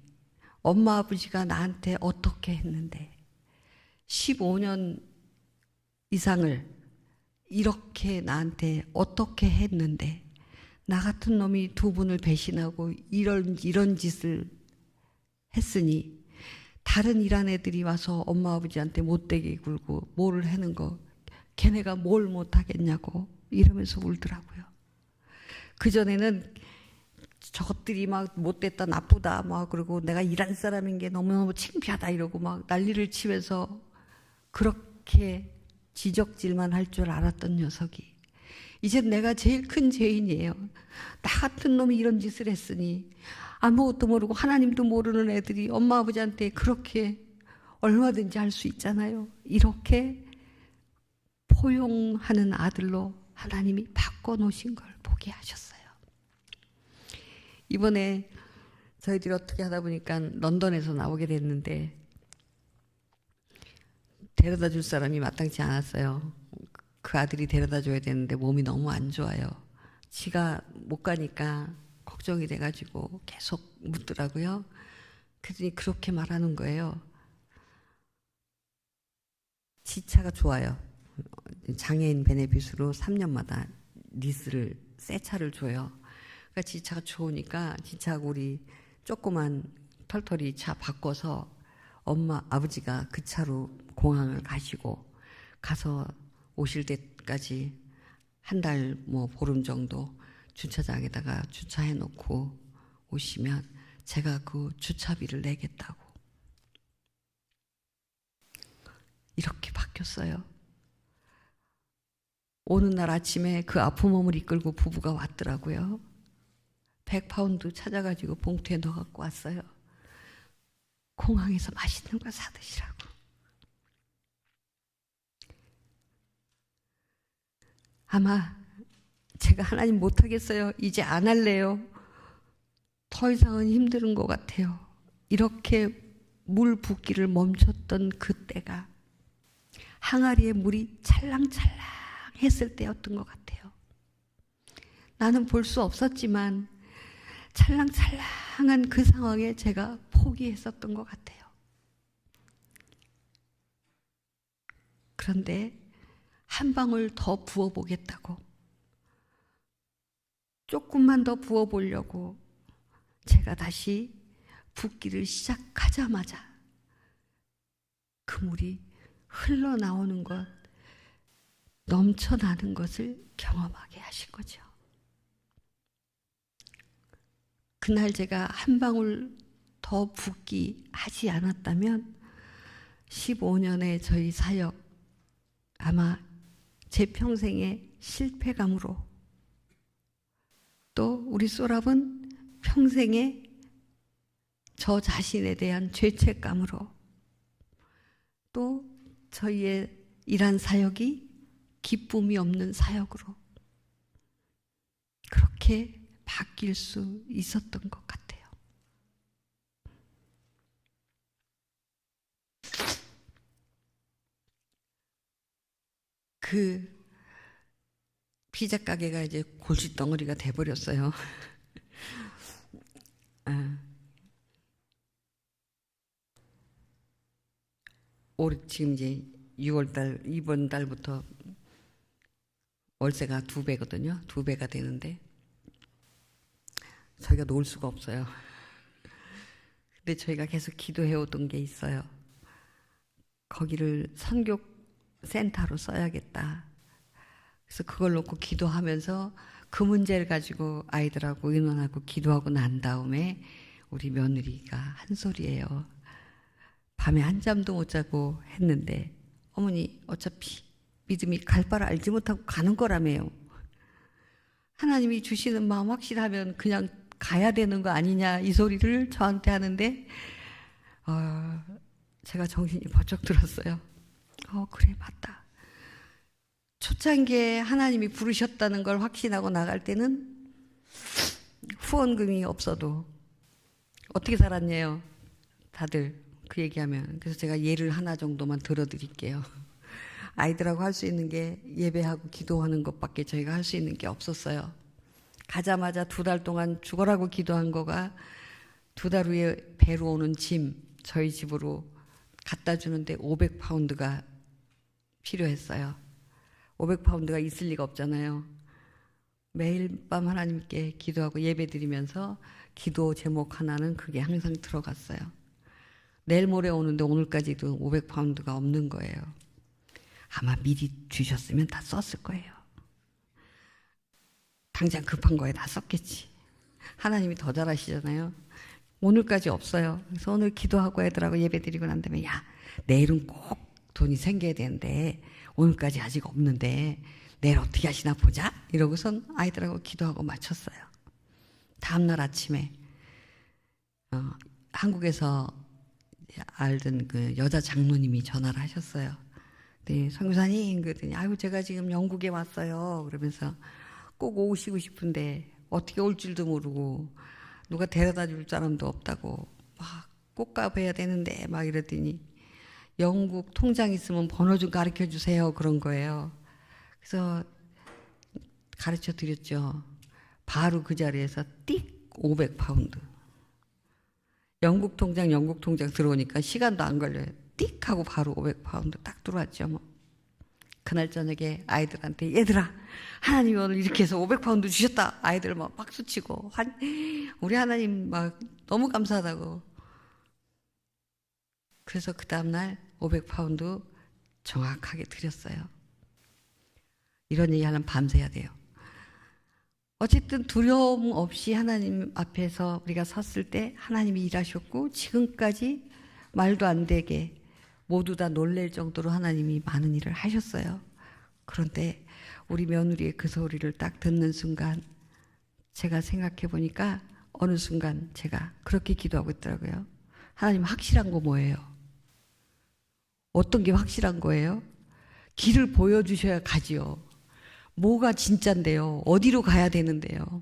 엄마 아버지가 나한테 어떻게 했는데 15년 이상을 이렇게 나한테 어떻게 했는데 나 같은 놈이 두 분을 배신하고 이런 짓을 했으니 다른 이란 애들이 와서 엄마 아버지한테 못되게 굴고 뭐를 하는 거 걔네가 뭘 못하겠냐고 이러면서 울더라고요. 그전에는 저것들이 막 못됐다 나쁘다 막 그러고 내가 이란 사람인 게 너무너무 창피하다 이러고 막 난리를 치면서 그렇게 지적질만 할 줄 알았던 녀석이 이젠 내가 제일 큰 죄인이에요. 나 같은 놈이 이런 짓을 했으니 아무것도 모르고 하나님도 모르는 애들이 엄마 아버지한테 그렇게 얼마든지 할 수 있잖아요. 이렇게 포용하는 아들로 하나님이 바꿔놓으신 걸 보게 하셨어요. 이번에 저희들이 어떻게 하다 보니까 런던에서 나오게 됐는데 데려다 줄 사람이 마땅치 않았어요. 그 아들이 데려다 줘야 되는데 몸이 너무 안 좋아요. 지가 못 가니까 걱정이 돼가지고 계속 묻더라고요. 그랬더니 그렇게 말하는 거예요. 지 차가 좋아요. 장애인 베네핏으로 3년마다 리스를 새 차를 줘요. 그러니까 지 차가 좋으니까 지 차하고 우리 조그만 털털이 차 바꿔서 엄마 아버지가 그 차로 공항을 가시고 가서 오실 때까지 한 달 뭐 보름 정도 주차장에다가 주차해 놓고 오시면 제가 그 주차비를 내겠다고. 이렇게 바뀌었어요. 오는 날 아침에 그 아픈 몸을 이끌고 부부가 왔더라고요. 100파운드 찾아가지고 봉투에 넣어갖고 왔어요. 공항에서 맛있는 거 사드시라고. 아마 제가 하나님 못하겠어요. 이제 안 할래요. 더 이상은 힘든 것 같아요. 이렇게 물 붓기를 멈췄던 그때가 항아리에 물이 찰랑찰랑 했을 때였던 것 같아요. 나는 볼 수 없었지만 찰랑찰랑한 그 상황에 제가 포기했었던 것 같아요. 그런데 한 방울 더 부어보겠다고 조금만 더 부어보려고 제가 다시 붓기를 시작하자마자 그 물이 흘러나오는 것, 넘쳐나는 것을 경험하게 하신 거죠. 그날 제가 한 방울 더 붓기 하지 않았다면 15년의 저희 사역 아마 제 평생의 실패감으로 또 우리 소랍은 평생의 저 자신에 대한 죄책감으로 또 저희의 일한 사역이 기쁨이 없는 사역으로 그렇게 바뀔 수 있었던 것 같아요. 그 피자 가게가 이제 골칫덩어리가 돼버렸어요. 지금 이제 6월달 이번 달부터 월세가 2배거든요. 2배가 되는데 저희가 놓을 수가 없어요. 근데 저희가 계속 기도해 오던 게 있어요. 거기를 선교 센터로 써야겠다. 그래서 그걸 놓고 기도하면서 그 문제를 가지고 아이들하고 의논하고 기도하고 난 다음에 우리 며느리가 한 소리예요. 밤에 한잠도 못 자고 했는데 어머니 어차피 믿음이 갈 바를 알지 못하고 가는 거라며요. 하나님이 주시는 마음 확실하면 그냥 가야 되는 거 아니냐 이 소리를 저한테 하는데 제가 정신이 번쩍 들었어요. 그래 맞다. 초창기에 하나님이 부르셨다는 걸 확신하고 나갈 때는 후원금이 없어도 어떻게 살았냐요 다들 그 얘기하면. 그래서 제가 예를 하나 정도만 들어드릴게요. 아이들하고 할 수 있는 게 예배하고 기도하는 것밖에 저희가 할 수 있는 게 없었어요. 가자마자 2달 동안 죽어라고 기도한 거가 2달 후에 배로 오는 짐 저희 집으로 갖다 주는데 500파운드가 필요했어요. 500파운드가 있을 리가 없잖아요. 매일 밤 하나님께 기도하고 예배 드리면서 기도 제목 하나는 그게 항상 들어갔어요. 내일 모레 오는데 오늘까지도 500파운드가 없는 거예요. 아마 미리 주셨으면 다 썼을 거예요. 당장 급한 거에 다 썼겠지. 하나님이 더 잘하시잖아요. 오늘까지 없어요. 그래서 오늘 기도하고 애들하고 예배 드리고 난 다음에 야 내일은 꼭 돈이 생겨야 되는데 오늘까지 아직 없는데 내일 어떻게 하시나 보자 이러고선 아이들하고 기도하고 마쳤어요. 다음날 아침에 한국에서 알던 그 여자 장로님이 전화를 하셨어요. 네, 선교사님 그랬더니 아이고 제가 지금 영국에 왔어요. 그러면서 꼭 오시고 싶은데 어떻게 올 줄도 모르고 누가 데려다 줄 사람도 없다고 막 꼭 가봐야 되는데 막 이랬더니 영국 통장 있으면 번호 좀 가르쳐 주세요 그런 거예요. 그래서 가르쳐 드렸죠. 바로 그 자리에서 띡 500파운드. 영국 통장 들어오니까 시간도 안 걸려요. 띡 하고 바로 500파운드 딱 들어왔죠. 뭐. 그날 저녁에 아이들한테 얘들아 하나님이 오늘 이렇게 해서 500파운드 주셨다. 아이들 막 박수치고 우리 하나님 막 너무 감사하다고. 그래서 그 다음날 500파운드 정확하게 드렸어요. 이런 얘기 하려면 밤새야 돼요. 어쨌든 두려움 없이 하나님 앞에서 우리가 섰을 때 하나님이 일하셨고 지금까지 말도 안 되게 모두 다 놀랄 정도로 하나님이 많은 일을 하셨어요. 그런데 우리 며느리의 그 소리를 딱 듣는 순간 제가 생각해 보니까 어느 순간 제가 그렇게 기도하고 있더라고요. 하나님 확실한 거 뭐예요? 어떤 게 확실한 거예요? 길을 보여주셔야 가지요. 뭐가 진짠데요? 어디로 가야 되는데요?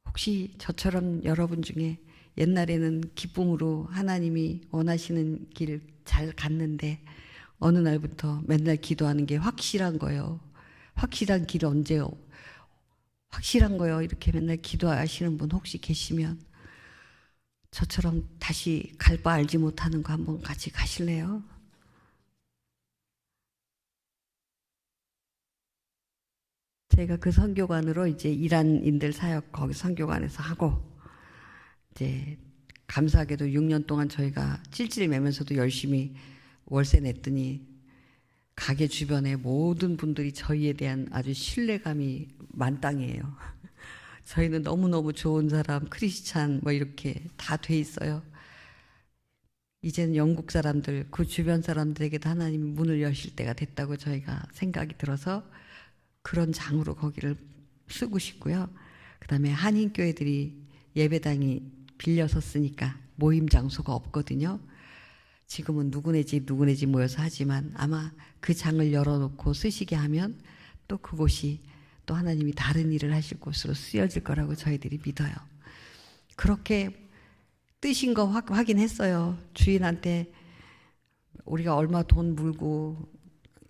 혹시 저처럼 여러분 중에 옛날에는 기쁨으로 하나님이 원하시는 길 잘 갔는데 어느 날부터 맨날 기도하는 게 확실한 거예요. 확실한 길 언제요? 확실한 거요. 이렇게 맨날 기도하시는 분 혹시 계시면 저처럼 다시 갈 바 알지 못하는 거 한번 같이 가실래요? 제가 그 선교관으로 이제 이란인들 사역 거기 선교관에서 하고 이제 감사하게도 6년 동안 저희가 찔찔 매면서도 열심히 월세 냈더니 가게 주변에 모든 분들이 저희에 대한 아주 신뢰감이 만땅이에요. 저희는 너무너무 좋은 사람, 크리스찬 뭐 이렇게 다 돼 있어요. 이제는 영국 사람들, 그 주변 사람들에게도 하나님이 문을 여실 때가 됐다고 저희가 생각이 들어서 그런 장으로 거기를 쓰고 싶고요. 그 다음에 한인교회들이 예배당이 빌려서 쓰니까 모임 장소가 없거든요. 지금은 누구네 집 모여서 하지만 아마 그 장을 열어놓고 쓰시게 하면 또 그곳이 또 하나님이 다른 일을 하실 곳으로 쓰여질 거라고 저희들이 믿어요. 그렇게 뜨신 거 확인했어요. 주인한테 우리가 얼마 돈 물고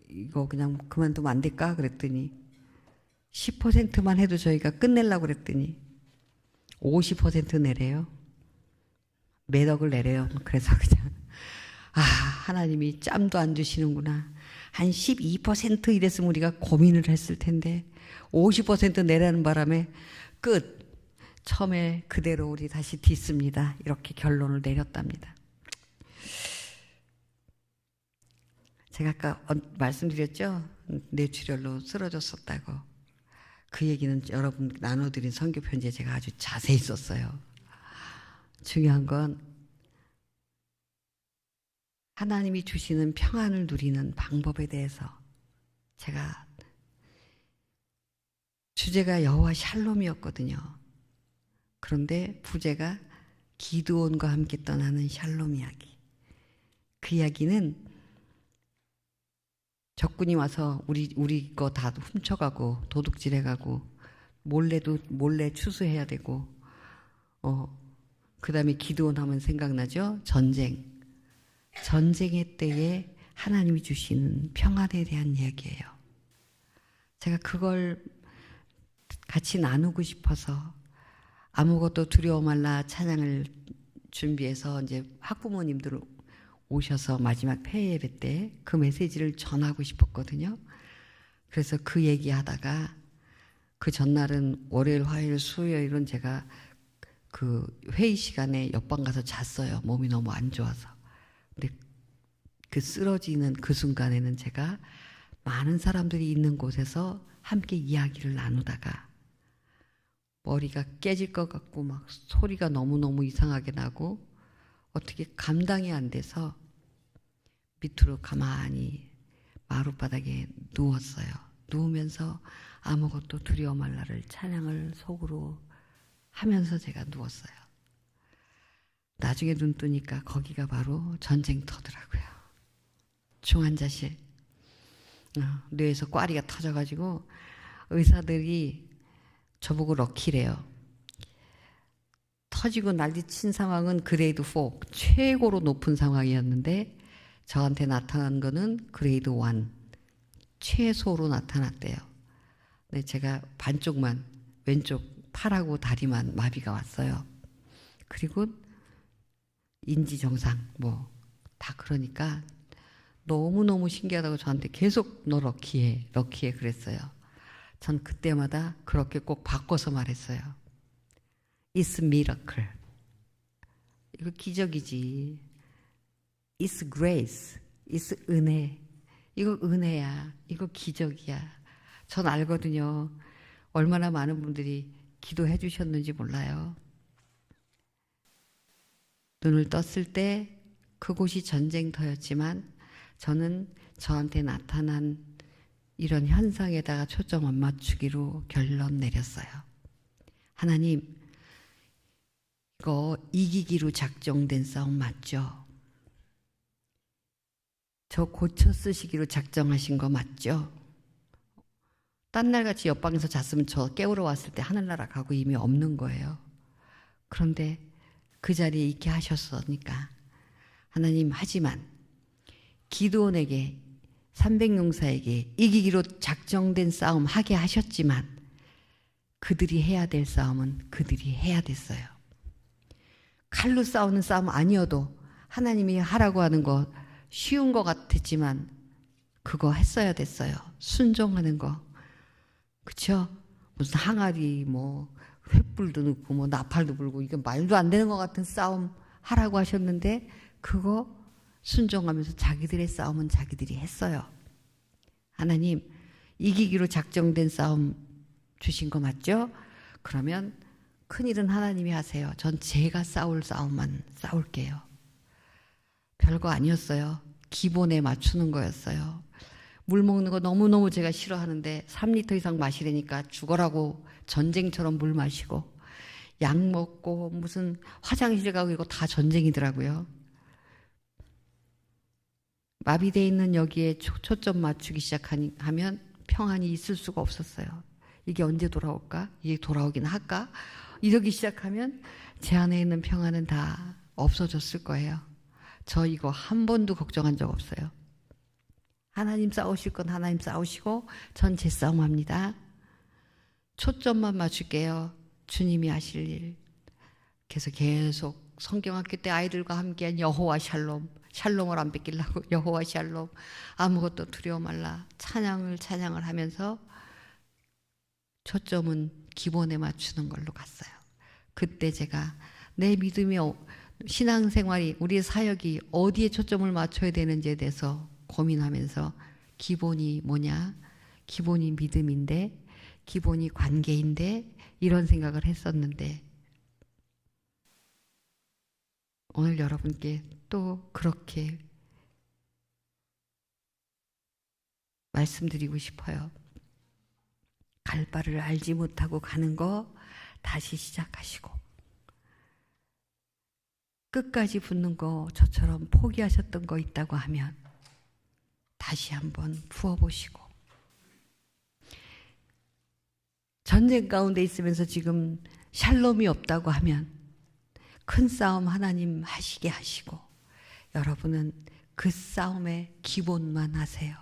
이거 그냥 그만두면 안 될까? 그랬더니 10%만 해도 저희가 끝내려고 그랬더니 50% 내래요. 매덕을 내려요. 그래서 그냥 하나님이 짬도 안 주시는구나. 한 12% 이랬으면 우리가 고민을 했을 텐데 50% 내라는 바람에 끝. 처음에 그대로 우리 다시 딛습니다. 이렇게 결론을 내렸답니다. 제가 아까 말씀드렸죠? 뇌출혈로 쓰러졌었다고. 그 얘기는 여러분 나눠드린 선교 편지에 제가 아주 자세히 썼어요. 중요한 건 하나님이 주시는 평안을 누리는 방법에 대해서 제가 주제가 여호와 샬롬이었거든요. 그런데 부제가 기드온과 함께 떠나는 샬롬 이야기. 그 이야기는 적군이 와서 우리 거 다 훔쳐가고 도둑질해가고 몰래 추수해야 되고 그 다음에 기드온 하면 생각나죠? 전쟁의 때에 하나님이 주시는 평안에 대한 이야기예요. 제가 그걸 같이 나누고 싶어서 아무것도 두려워 말라 찬양을 준비해서 이제 학부모님들 오셔서 마지막 폐회 예배 때 그 메시지를 전하고 싶었거든요. 그래서 그 얘기하다가 그 전날은 월요일, 화요일, 수요일은 제가 그 회의 시간에 옆방 가서 잤어요. 몸이 너무 안 좋아서. 근데 그 쓰러지는 그 순간에는 제가 많은 사람들이 있는 곳에서 함께 이야기를 나누다가 머리가 깨질 것 같고 막 소리가 너무너무 이상하게 나고 어떻게 감당이 안 돼서 밑으로 가만히 마룻바닥에 누웠어요. 누우면서 아무것도 두려워 말라를 찬양을 속으로 하면서 제가 누웠어요. 나중에 눈 뜨니까 거기가 바로 전쟁터더라고요. 중환자실. 뇌에서 꽈리가 터져가지고 의사들이 저보고 럭키래요. 터지고 난리친 상황은 그레이드 4, 최고로 높은 상황이었는데 저한테 나타난 거는 그레이드 1, 최소로 나타났대요. 근데 제가 반쪽만, 왼쪽 팔하고 다리만 마비가 왔어요. 그리고 인지정상 다 그러니까 너무너무 신기하다고 저한테 계속 너 럭키해 그랬어요. 전 그때마다 그렇게 꼭 바꿔서 말했어요. It's miracle. 이거 기적이지. It's grace. It's 은혜. 이거 은혜야. 이거 기적이야. 전 알거든요. 얼마나 많은 분들이 기도해 주셨는지 몰라요. 눈을 떴을 때 그곳이 전쟁터였지만 저는 저한테 나타난 이런 현상에다가 초점을 맞추기로 결론 내렸어요. 하나님, 이거 이기기로 작정된 싸움 맞죠? 저 고쳐 쓰시기로 작정하신 거 맞죠? 딴 날같이 옆방에서 잤으면 저 깨우러 왔을 때 하늘나라 가고 이미 없는 거예요. 그런데 그 자리에 있게 하셨으니까 하나님, 하지만 기드온에게 300용사에게 이기기로 작정된 싸움 하게 하셨지만 그들이 해야 될 싸움은 그들이 해야 됐어요. 칼로 싸우는 싸움 아니어도 하나님이 하라고 하는 거 쉬운 것 같았지만 그거 했어야 됐어요. 순종하는 거. 그쵸? 무슨 항아리 횃불도 넣고 나팔도 불고 이게 말도 안 되는 것 같은 싸움 하라고 하셨는데 그거 순종하면서 자기들의 싸움은 자기들이 했어요. 하나님, 이기기로 작정된 싸움 주신 거 맞죠? 그러면 큰일은 하나님이 하세요. 전 제가 싸울 싸움만 싸울게요. 별거 아니었어요. 기본에 맞추는 거였어요. 물 먹는 거 너무너무 제가 싫어하는데 3리터 이상 마시라니까 죽어라고 전쟁처럼 물 마시고 약 먹고 무슨 화장실 가고 이거 다 전쟁이더라고요. 마비되어 있는 여기에 초점 맞추기 시작하면 평안이 있을 수가 없었어요. 이게 언제 돌아올까? 이게 돌아오긴 할까? 이러기 시작하면 제 안에 있는 평안은 다 없어졌을 거예요. 저 이거 한 번도 걱정한 적 없어요. 하나님 싸우실 건 하나님 싸우시고 전 제 싸움합니다. 초점만 맞출게요. 주님이 하실 일. 그래서 계속 성경학교 때 아이들과 함께한 여호와 샬롬, 샬롬을 안 뺏기려고 여호와 샬롬, 아무것도 두려워 말라, 찬양을 하면서 초점은 기본에 맞추는 걸로 갔어요. 그때 제가 내 믿음의 신앙생활이, 우리의 사역이 어디에 초점을 맞춰야 되는지에 대해서 고민하면서 기본이 뭐냐? 기본이 믿음인데, 기본이 관계인데, 이런 생각을 했었는데 오늘 여러분께 또 그렇게 말씀드리고 싶어요. 갈 바를 알지 못하고 가는 거 다시 시작하시고, 끝까지 붙는 거 저처럼 포기하셨던 거 있다고 하면 다시 한번 부어보시고, 전쟁 가운데 있으면서 지금 샬롬이 없다고 하면 큰 싸움 하나님 하시게 하시고, 여러분은 그 싸움의 기본만 하세요.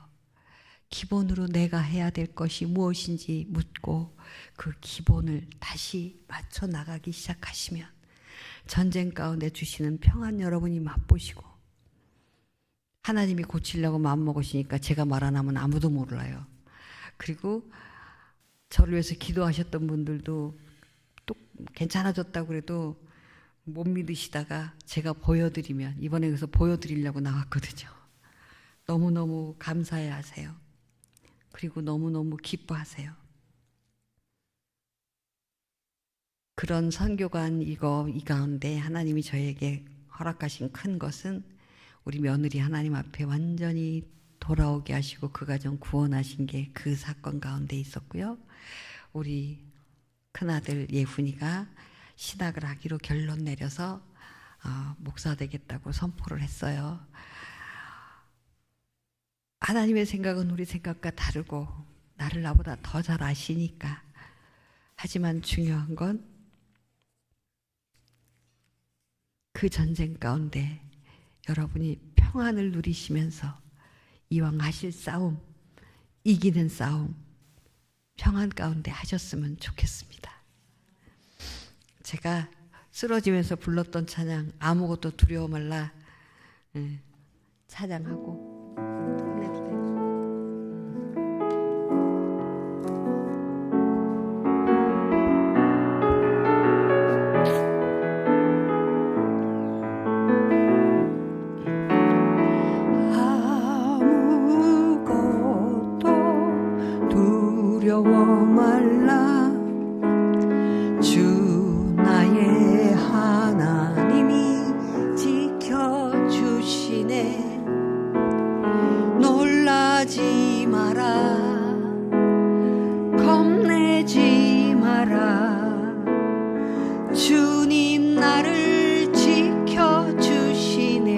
기본으로 내가 해야 될 것이 무엇인지 묻고 그 기본을 다시 맞춰 나가기 시작하시면 전쟁 가운데 주시는 평안 여러분이 맛보시고, 하나님이 고치려고 마음먹으시니까 제가 말 안 하면 아무도 몰라요. 그리고 저를 위해서 기도하셨던 분들도 또 괜찮아졌다고 그래도 못 믿으시다가 제가 보여드리면, 이번에 그래서 보여드리려고 나왔거든요. 너무너무 감사해 하세요. 그리고 너무너무 기뻐하세요. 그런 선교관 이 가운데 하나님이 저에게 허락하신 큰 것은 우리 며느리 하나님 앞에 완전히 돌아오게 하시고 그 가정 구원하신 게 그 사건 가운데 있었고요. 우리 큰아들 예훈이가 신학을 하기로 결론 내려서 목사 되겠다고 선포를 했어요. 하나님의 생각은 우리 생각과 다르고 나를 나보다 더 잘 아시니까. 하지만 중요한 건 그 전쟁 가운데 여러분이 평안을 누리시면서 이왕 하실 싸움, 이기는 싸움, 평안 가운데 하셨으면 좋겠습니다. 제가 쓰러지면서 불렀던 찬양, 아무것도 두려워 말라, 찬양하고 끝내도 돼요. 아무것도 두려워 말라, 주 나의 하나님이 지켜주시네. 놀라지 마라, 겁내지 마라, 주님 나를 지켜주시네.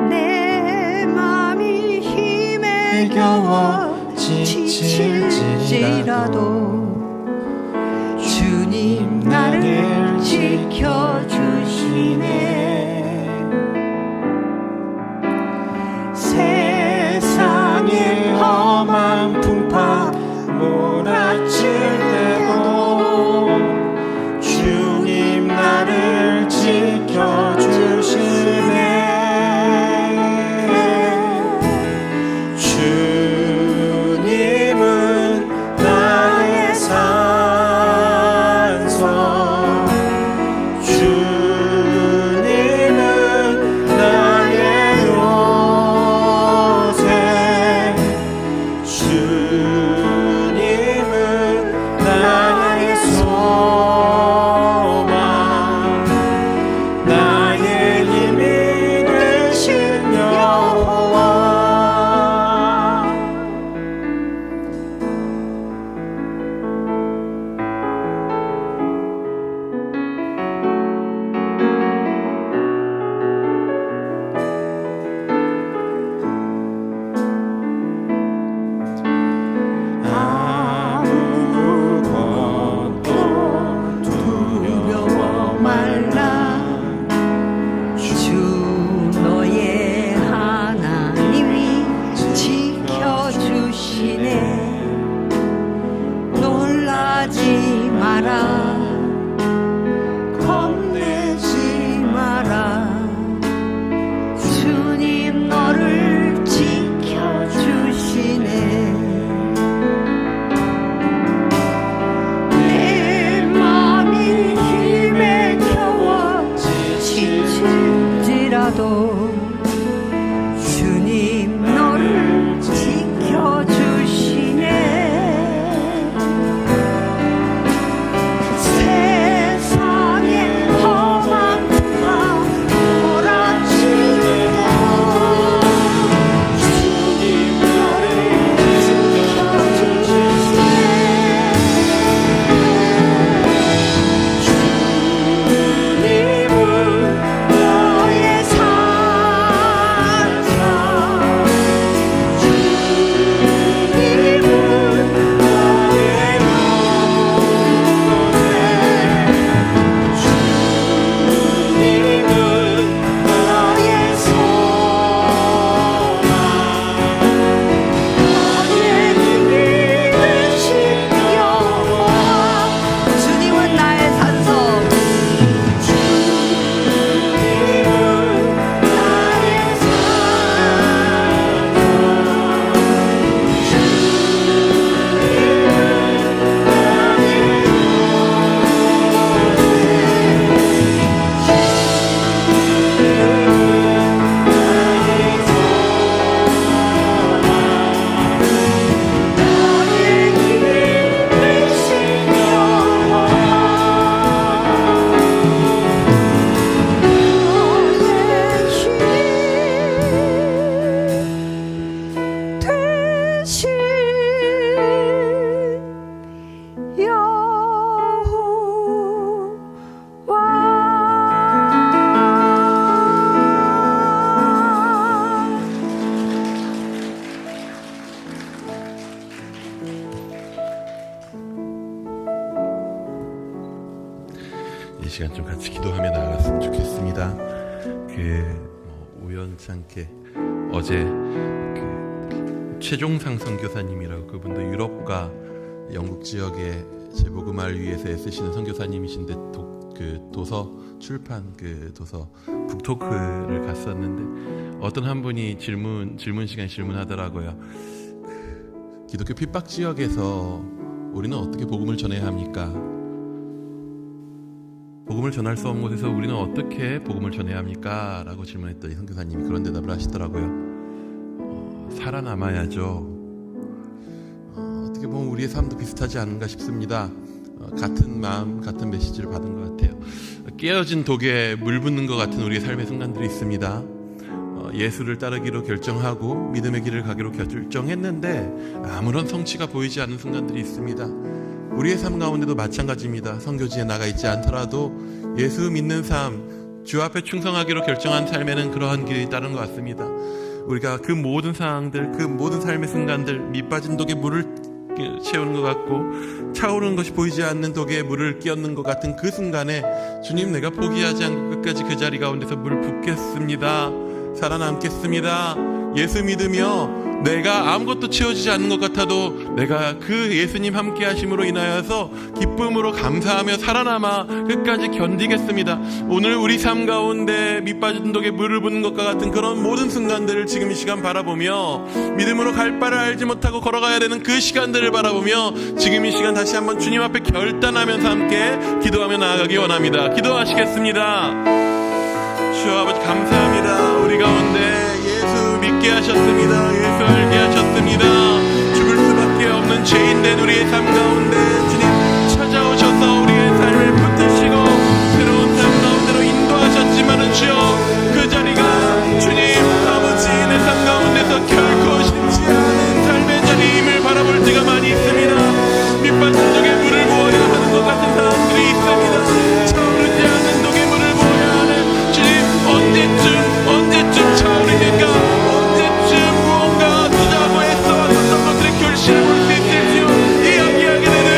내 맘이 힘에 겨워 지칠지라도 주님 나를 지켜주시네. 세상의 험한 풍파 몰아칠 때도 주님 나를 지켜주시네. 주님은 나의 마라 겁내지 마라 주님 너를 지켜주시네 내 마음이 힘에 겨워 지칠지라도 주님 너를 지켜주시네 세상에 험한 풍파 몰아치고 주님 너를 지켜주시네 주님은 너의 산사 주님은 너의 주님은 너의 소망 너의 힘이 되신 여호와 주님은 나의 산성 주님은 나의 이 시간 좀 같이 기도하며 나아갔으면 좋겠습니다. 우연찮게 어제 최종상 선교사님이라고 그분도 유럽과 영국 지역에 재복음화를 위해서 애쓰시는 선교사님이신데 도서 출판 도서 북토크를 갔었는데 어떤 한 분이 질문 시간에 질문하더라고요. 기독교 핍박 지역에서 우리는 어떻게 복음을 전해야 합니까? 복음을 전할 수 없는 곳에서 우리는 어떻게 복음을 전해야 합니까? 라고 질문했더니 선교사님이 그런 대답을 하시더라고요. 살아남아야죠. 어떻게 보면 우리의 삶도 비슷하지 않은가 싶습니다. 같은 마음, 같은 메시지를 받은 것 같아요. 깨어진 독에 물 붓는 것 같은 우리의 삶의 순간들이 있습니다. 예수를 따르기로 결정하고 믿음의 길을 가기로 결정했는데 아무런 성취가 보이지 않는 순간들이 있습니다. 우리의 삶 가운데도 마찬가지입니다. 선교지에 나가 있지 않더라도 예수 믿는 삶, 주 앞에 충성하기로 결정한 삶에는 그러한 길이 따른 것 같습니다. 우리가 그 모든 상황들, 그 모든 삶의 순간들, 밑빠진 독에 물을 채우는 것 같고 차오르는 것이 보이지 않는 독에 물을 끼얹는 것 같은 그 순간에 주님, 내가 포기하지 않고 끝까지 그 자리 가운데서 물을 붓겠습니다. 살아남겠습니다. 예수 믿으며 내가 아무것도 채워지지 않는 것 같아도 내가 그 예수님 함께 하심으로 인하여서 기쁨으로 감사하며 살아남아 끝까지 견디겠습니다. 오늘 우리 삶 가운데 밑빠진 독에 물을 붓는 것과 같은 그런 모든 순간들을 지금 이 시간 바라보며 믿음으로 갈 바를 알지 못하고 걸어가야 되는 그 시간들을 바라보며 지금 이 시간 다시 한번 주님 앞에 결단하면서 함께 기도하며 나아가기 원합니다. 기도하시겠습니다. 주 아버지 감사합니다. 우리 가운데 예수 믿게 하셨습니다. 예수 알게 하셨습니다. 죽을 수밖에 없는 죄인된 우리의 삶 가운데 주님 찾아오셔서 우리의 삶을 붙드시고 새로운 삶 가운데로 인도하셨지만은 주여 그 자리가 주님 아버지 내 삶 가운데서 결코 쉽지 않은 삶의 자리임을 바라볼 때가 많이 있습니다. 밑빠진 독에 물을 부어야 하는 것 같은 사람들이 있습니다. 차오르지 않는 독에 물을 부어야 하는 주님 언제쯤 차오르니까 언제쯤 무언가 투자하고 애써왔던 것들의 결실을 볼 수 있을지요. 이야기하게 되는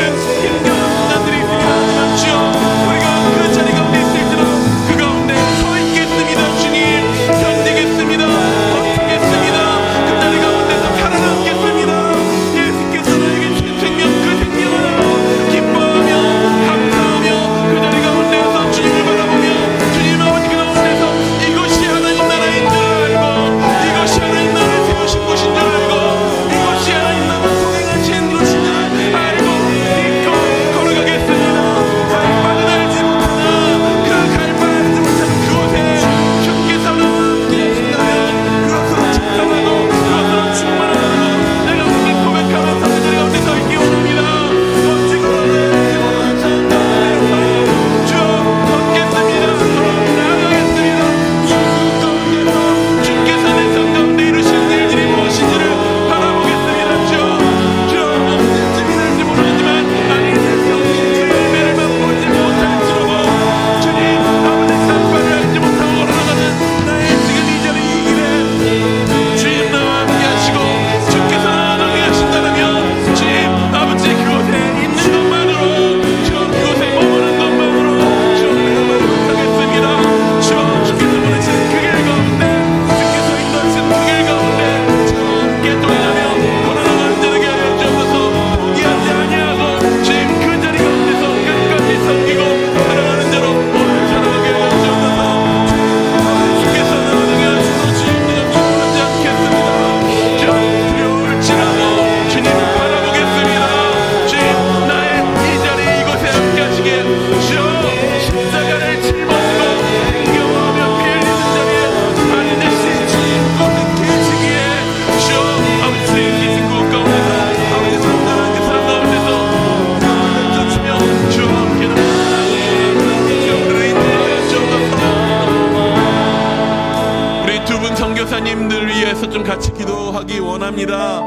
하기 원합니다.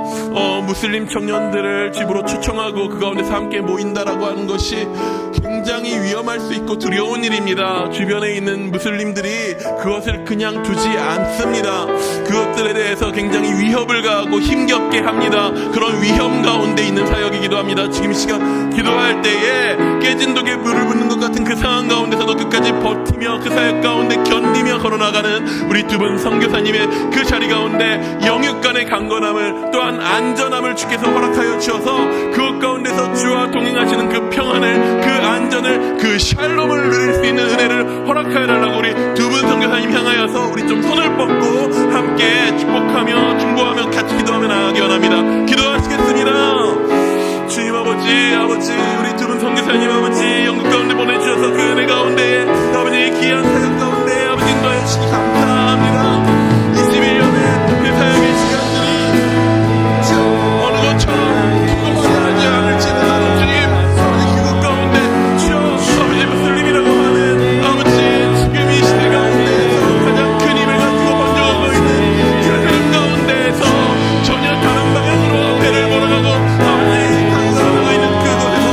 무슬림 청년들을 집으로 초청하고 그 가운데서 함께 모인다라고 하는 것이 굉장히 위험할 수 있고 두려운 일입니다. 주변에 있는 무슬림들이 그것을 그냥 두지 않습니다. 그것들에 대해서 굉장히 위협을 가하고 힘겹게 합니다. 그런 위험 가운데 있는 사역이기도 합니다. 지금 이 시간 기도할 때에 깨진 독에 물을 붓는 것 같은 그 상황 가운데서도 끝까지 버티며 그 사역 가운데 견디며 걸어나가는 우리 두 분 선교사님의 그 자리 가운데 영육 간의 강건함을, 또한 안전함을 주께서 허락하여 주셔서 그것 가운데서 주와 동행하시는 그 평안을, 그 안전을, 그 샬롬을 누릴 수 있는 은혜를 허락하여 달라고 우리 두 분 선교사님 향하여서 우리 좀 손을 뻗고 함께 축복하며 중보하며 같이 기도하며 나아가기 원합니다. 기도하시겠습니다. 주님 아버지, 우리 두 분 선교사님 아버지, 영국 가운데 보내주셔서 그 은혜 가운데 아버지 귀한 사역 가운데 아버지 인도하여 주시기 감사합니다. 21년의 그 사역의 시간들이 어느 것처럼 기도하지 않을지는 주님, 아버지 그것 가운데 주여 아버지 무슬림이라고 하는 아버지 지금 이 시대 가운데에서 가장 큰 힘을 가지고 번져가고 있는 그 흐름 가운데에서 전혀 다른 방향으로 배를 몰아가고 아버지 강사하고 있는 그곳에서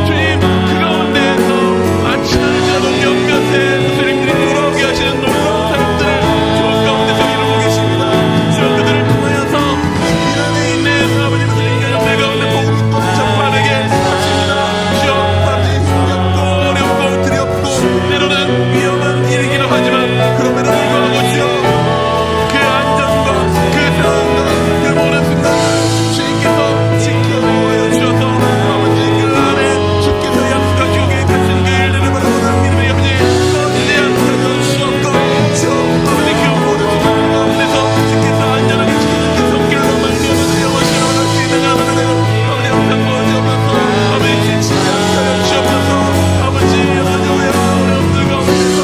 주님 그 가운데에서 아침을 지나도 몇몇의 무슬림들이 돌아오게 하시는 놀라운 사역들을 저 가운데서 이루고 계십니다. 주여 그들을 통하여서 이 안에 있는 아버지 무슬림 가정들 가운데 복음이 전파되게 하십니다. 주여 아버지 힘겹고 어렵고 두렵고 때로는 위험한 일이기도 하지만 그럼에도 불구하고 주여 그 안전과 그 상황과 그 모든 순간을 주님께서 지켜주어 주셔서 아버지 그 안에 주께서 약속하시고 계신 그 일들을 바라보는 믿음의 아버지 거짓에 약속하여 주셨고 주여 아버지 그 모든 순간 가운데서 주께서 안전하게 지키는 그 손길로 말미암아 영원히 나갈 수 있는 하나님을 아버지 항상 도와주옵소서. 아버지 진짜 하여 주옵소서. 아버지 하나님의 어려움들 가운데서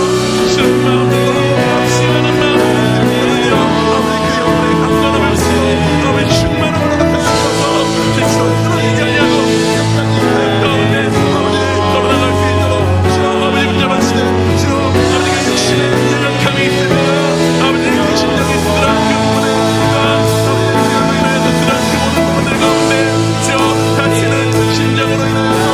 싫은 마음들과 확신하는 마음들이여 아버지 그 영혼의 강건함을 주시고 아버지 충만함을 허락하시옵소서. 주여 쓰러지지 아니하고 끝까지 사역 가운데 아버지 걸어나갈 수 있도록 주여 아버지 붙잡아주시되 주여 아버지 그 육신의 연약함이 있습니다. 아버지 그 심령이 쓰드러운 그 부분에 아버지 생각으로 인하여서 쓰드러운 그 모든 부분들 가운데 주여 다치는 심장으로 인하여서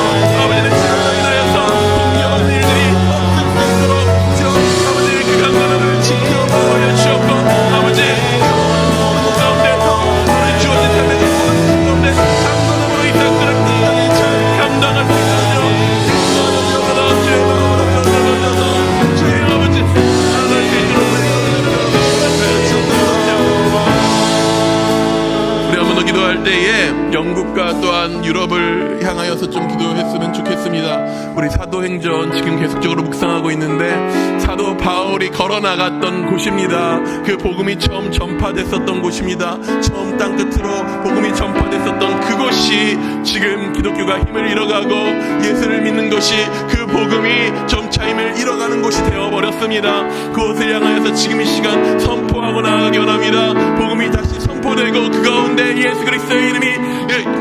아버지는 생각으로 인하여서 동기하는 일들이 없을 수 있도록 주여 아버지 그 강건함을 지켜보여 주셨고 아버지 그 가운데서 우리 주어진 삶의 그 모든 가운데 강건함으로 이 사역들을 끝까지 잘 감당할 수 있도록 주여 주의 마음으로 변화하셔서 주의 아버지 나아갈 수 있도록 우리 한 번 더 기도할 때에 영국과 또한 유럽을 향하여서 좀 기도했으면 좋겠습니다. 우리 사도행전 지금 계속적으로 묵상하고 있는데 사도 바울이 걸어 나갔던 곳입니다. 그 복음이 처음 전파됐었던 곳입니다. 처음 땅끝으로 복음이 전파됐었던 그곳이 지금 기독교가 힘을 잃어가고 예수를 믿는 것이 그 복음이 점차 힘을 잃어가는 곳이 되어버렸습니다. 그곳을 향하여서 지금 이 시간 선포하고 나아가기 원합니다. 복음이 다시 선포되고 그 가운데 예수 그리스도의 이름이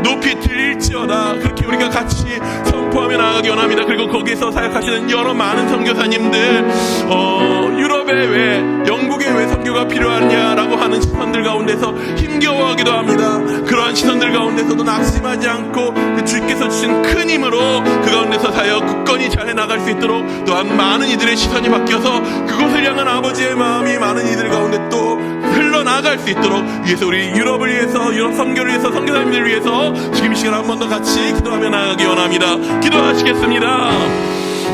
높이 들릴지어다. 그렇게 우리가 같이 선포하며 나아가기 원합니다. 그리고 거기서 사역하시는 여러 많은 선교사님들 유럽에 왜 영국에 왜 선교가 필요하냐라고 하는 시선들 가운데서 힘겨워하기도 합니다. 그러한 시선들 가운데서도 낙심하지 않고 그 주께서 주신 큰 힘으로 그 가운데서 사역 굳건히 잘 해나갈 수 있도록 또한 많은 이들의 시선이 바뀌어서 그곳을 향한 아버지의 마음이 많은 이들 가운데 또 흘러나갈 수 있도록 위해서 우리 유럽을 위해서 유럽 선교를 위해서 선교사님들을 위해서 지금 이 시간 한 번 더 같이 기도하며 나아가기 원합니다. 기도하시겠습니다.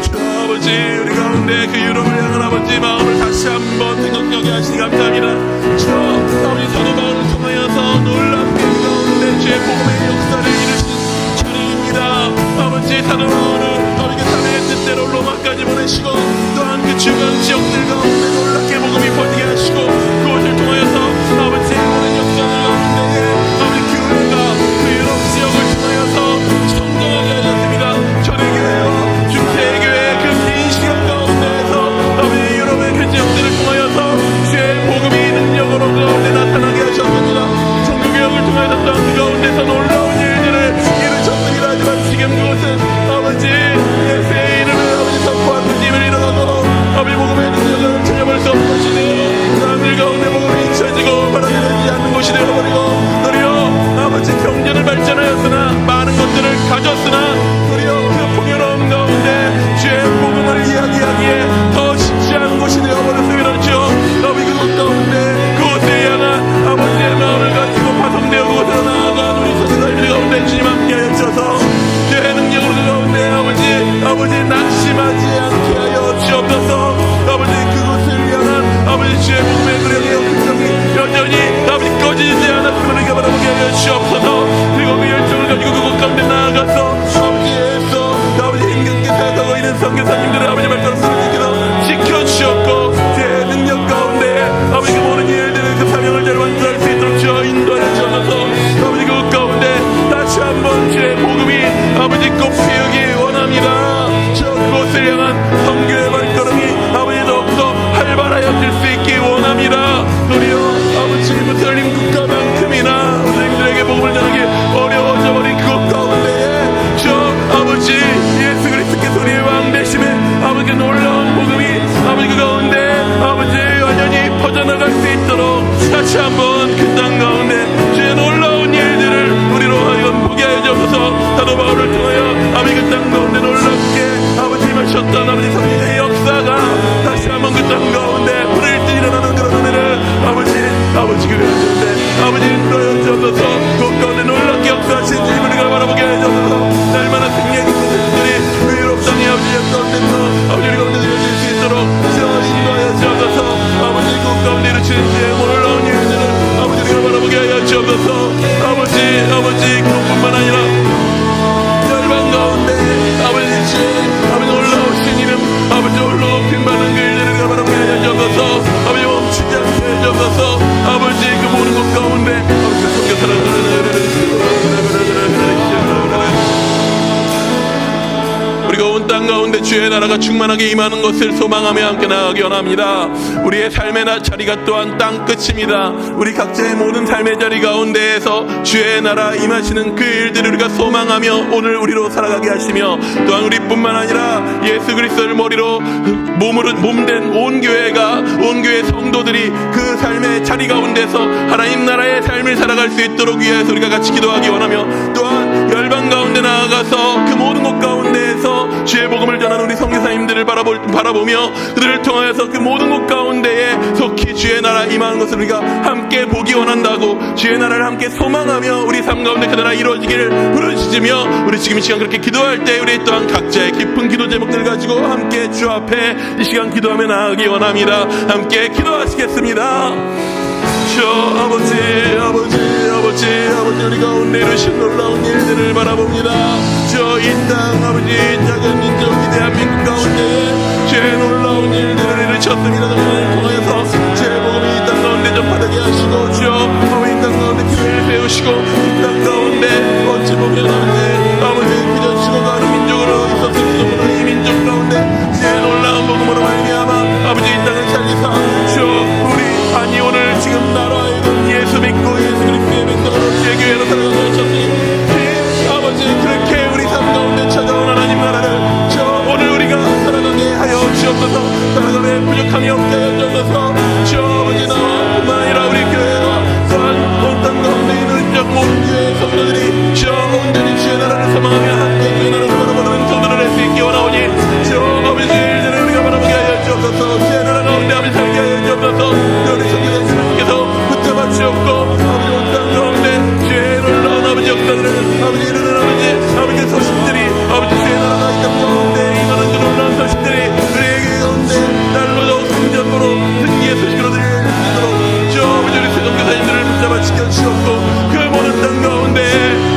주 아버지 우리 가운데 그 유럽을 향한 아버지 마음을 다시 한번 생각하게 하시니 감사합니다. 주 아버지 사도 바울을 통하여서 놀랍게 그 가운데 주의 복음의 역사를 이루신 자리입니다. 아버지 사도 바울을 아버지 사내의 뜻대로 로마까지 보내시고 또한 그 주변 지역들 가운데 놀랍게 복음이 퍼지게 하시고 그것을 통하여서 아버지 모든 역사를 가운데 아버지 교회가 그 유럽 지역을 통하여서 성장하게 하셨습니다. 초대교회와 중세교회 그 긴 시간 가운데에서 아버지 유럽의 그 지역들을 통하여서 주의 복음이 능력으로 그 가운데 나타나게 하셨습니다. 종교개혁을 통하여서 그 가운데서 놀라운 일들을 이루셨습니다. 하지만 지금 그것은 아버지 모든 선교사님들의 아버지 말씀을 지켜주셨고 주의 능력 가운데 아버지 그 모든 일들을 그 사명을 잘 완수할 수 있도록 주여 인도하여 주셔서 아버지 그 가운데 다시 한번 주의 복음이 아버지 꽃피우기 원합니다. 저 그곳을 향한 선교의 발걸음이 아버지 더욱더 활발하여질 수 있기 원합니다. 우리여 아버지 무슬림 국가만큼이나 무슬림들에게 복음을 전하기 어려워져 버린 그곳 가운데에 저 아버지 예수 그리스도께서 우리의 왕 되심에 아버지 놀라운 복음이 아버지 그 가운데 아버지 완전히 퍼져나갈 수 있도록 다시 한번 그 땅 가운데 주의 놀라운 일들을 우리로 하여금 보게 하여 주옵소서. 사도 바울을 통하여 아버지 그 땅 가운데 놀랍게 아버지 임하셨던 아버지 성령의 역사가 다시 한번 그 땅 가운데 불을 때 일어나는 그런 은혜를 아버지 그려주는데 아버지 인도하여 주옵소서. 그 가운데 놀랍게 역사하신 주님을 우리가 바라보게 하여 주옵소서. 날마다 승리의 기쁨들이 의롭다니 아버지 가운데서 아버지 우리 가운데 이루어질 수 있도록 인도하여 주옵소서. 아버지 그 가운데 이루어지는 주의 놀라운 일들을 아버지 우리가 바라보게 하여 주옵소서. 아버지 그뿐만 아니라 열방 가운데 아버지 놀라우신 이름 아버지 홀로 높임받는 그 일들을 우리가 바라보게 하여 주옵소서. 아버지 멈추지 않게 하여 주옵소서. 아버지 그 모든 것 가운데 아버지 우리가 온 땅 가운데 주의 나라가 충만하게 임하는 것을 소망하며 함께 나아가기 원합니다. 우리의 삶의 자리가 또한 땅 끝입니다. 우리 각자의 모든 삶의 자리 가운데에서 주의 나라 임하시는 그 일들을 우리가 소망하며 오늘 우리로 살아가게 하시며 또한 우리뿐만 아니라 예수 그리스도를 머리로 몸된 온 교회 성도들이 그 삶의 자리 가운데서 하나님 나라의 삶을 살아갈 수 있도록 위하여서 우리가 같이 기도하기 원하며 또한 열방 가운데 나아가서 그 모든 곳 가운데에서 주의 복음을 전하는 우리 선교사님들을 바라보며 그들을 통하여서 그 모든 곳 가운데에 속히 주의 나라 임하는 것을 우리가 함께 보기 원한다고 주의 나라를 함께 소망하며 우리 삶 가운데 그 나라 이루어지기를 부르짖으며 우리 지금 이 시간 그렇게 기도할 때 우리 또한 각자의 깊은 기도 제목들을 가지고 함께 주 앞에 이 시간 기도하며 나아가기 원합니다. 함께 기도하시겠습니다. 저 아버지 우리 가운데 이루신 놀라운 일들을 바라봅니다. 저 이 땅 아버지 작은 민족이 대한민국 가운데 주의 놀라운 일들을 이루셨습니다. 그들을 통하여서 주의 복음이 이 땅 가운데 전파되게 하시고 주여 이 땅 가운데 교회를 세우시고 이 땅 가운데 어찌 보면 아버지 그저 죽어가는 민족으로 있었을지도 이 민족 가운데 주의 놀라운 복음으로 말미암아 아버지 이 땅을 살리사 주여 우리 아니 오늘 지금 나로 하여금 예수 믿고 예수 그리스도의 백성으로 주의 교회로 살아가게 하셨으니 아버지 그렇게 우리 삶 가운데 찾아온 하나님 나라를 저 오늘 우리가 살아가게 하여 주옵소서. 살아감에 부족함이 없게 하여 주옵소서. 저 아버지 나와 뿐만 아니라 우리 교회와 또한 온 땅 가운데 있는 적 모든 교회의 성도들이 저 온전히 주의 나라를 소망하며 함께 주의 나라를 바라보는 성도를 할 수 있게 원하오니 저 아버지 일들을 우리가 바라보게 하여 주옵소서. 주의 나라 가운데 아버지 살게 하여 주옵소서. 우리 성도님께서 붙잡아 주옵고 아버지 온 땅 가운데 주의 놀라운 아버지 역사들을 아버지 이르는 아버지 소식들이 아버지 주의 나라가 이 땅 가운데 임하는 그 놀라운 소식들이 우리에게 가운데 날로 더욱 성전으로 승리의 소식으로 들려지도록 저 아버지 우리 선교사님들을 붙잡아 지켜주셨고 그 모든 땅 가운데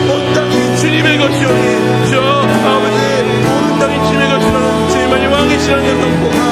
온 땅이 주님의 것이오니 저 아버지 모든 땅이 주님의 것이라는 주님만이 왕이시라는 것을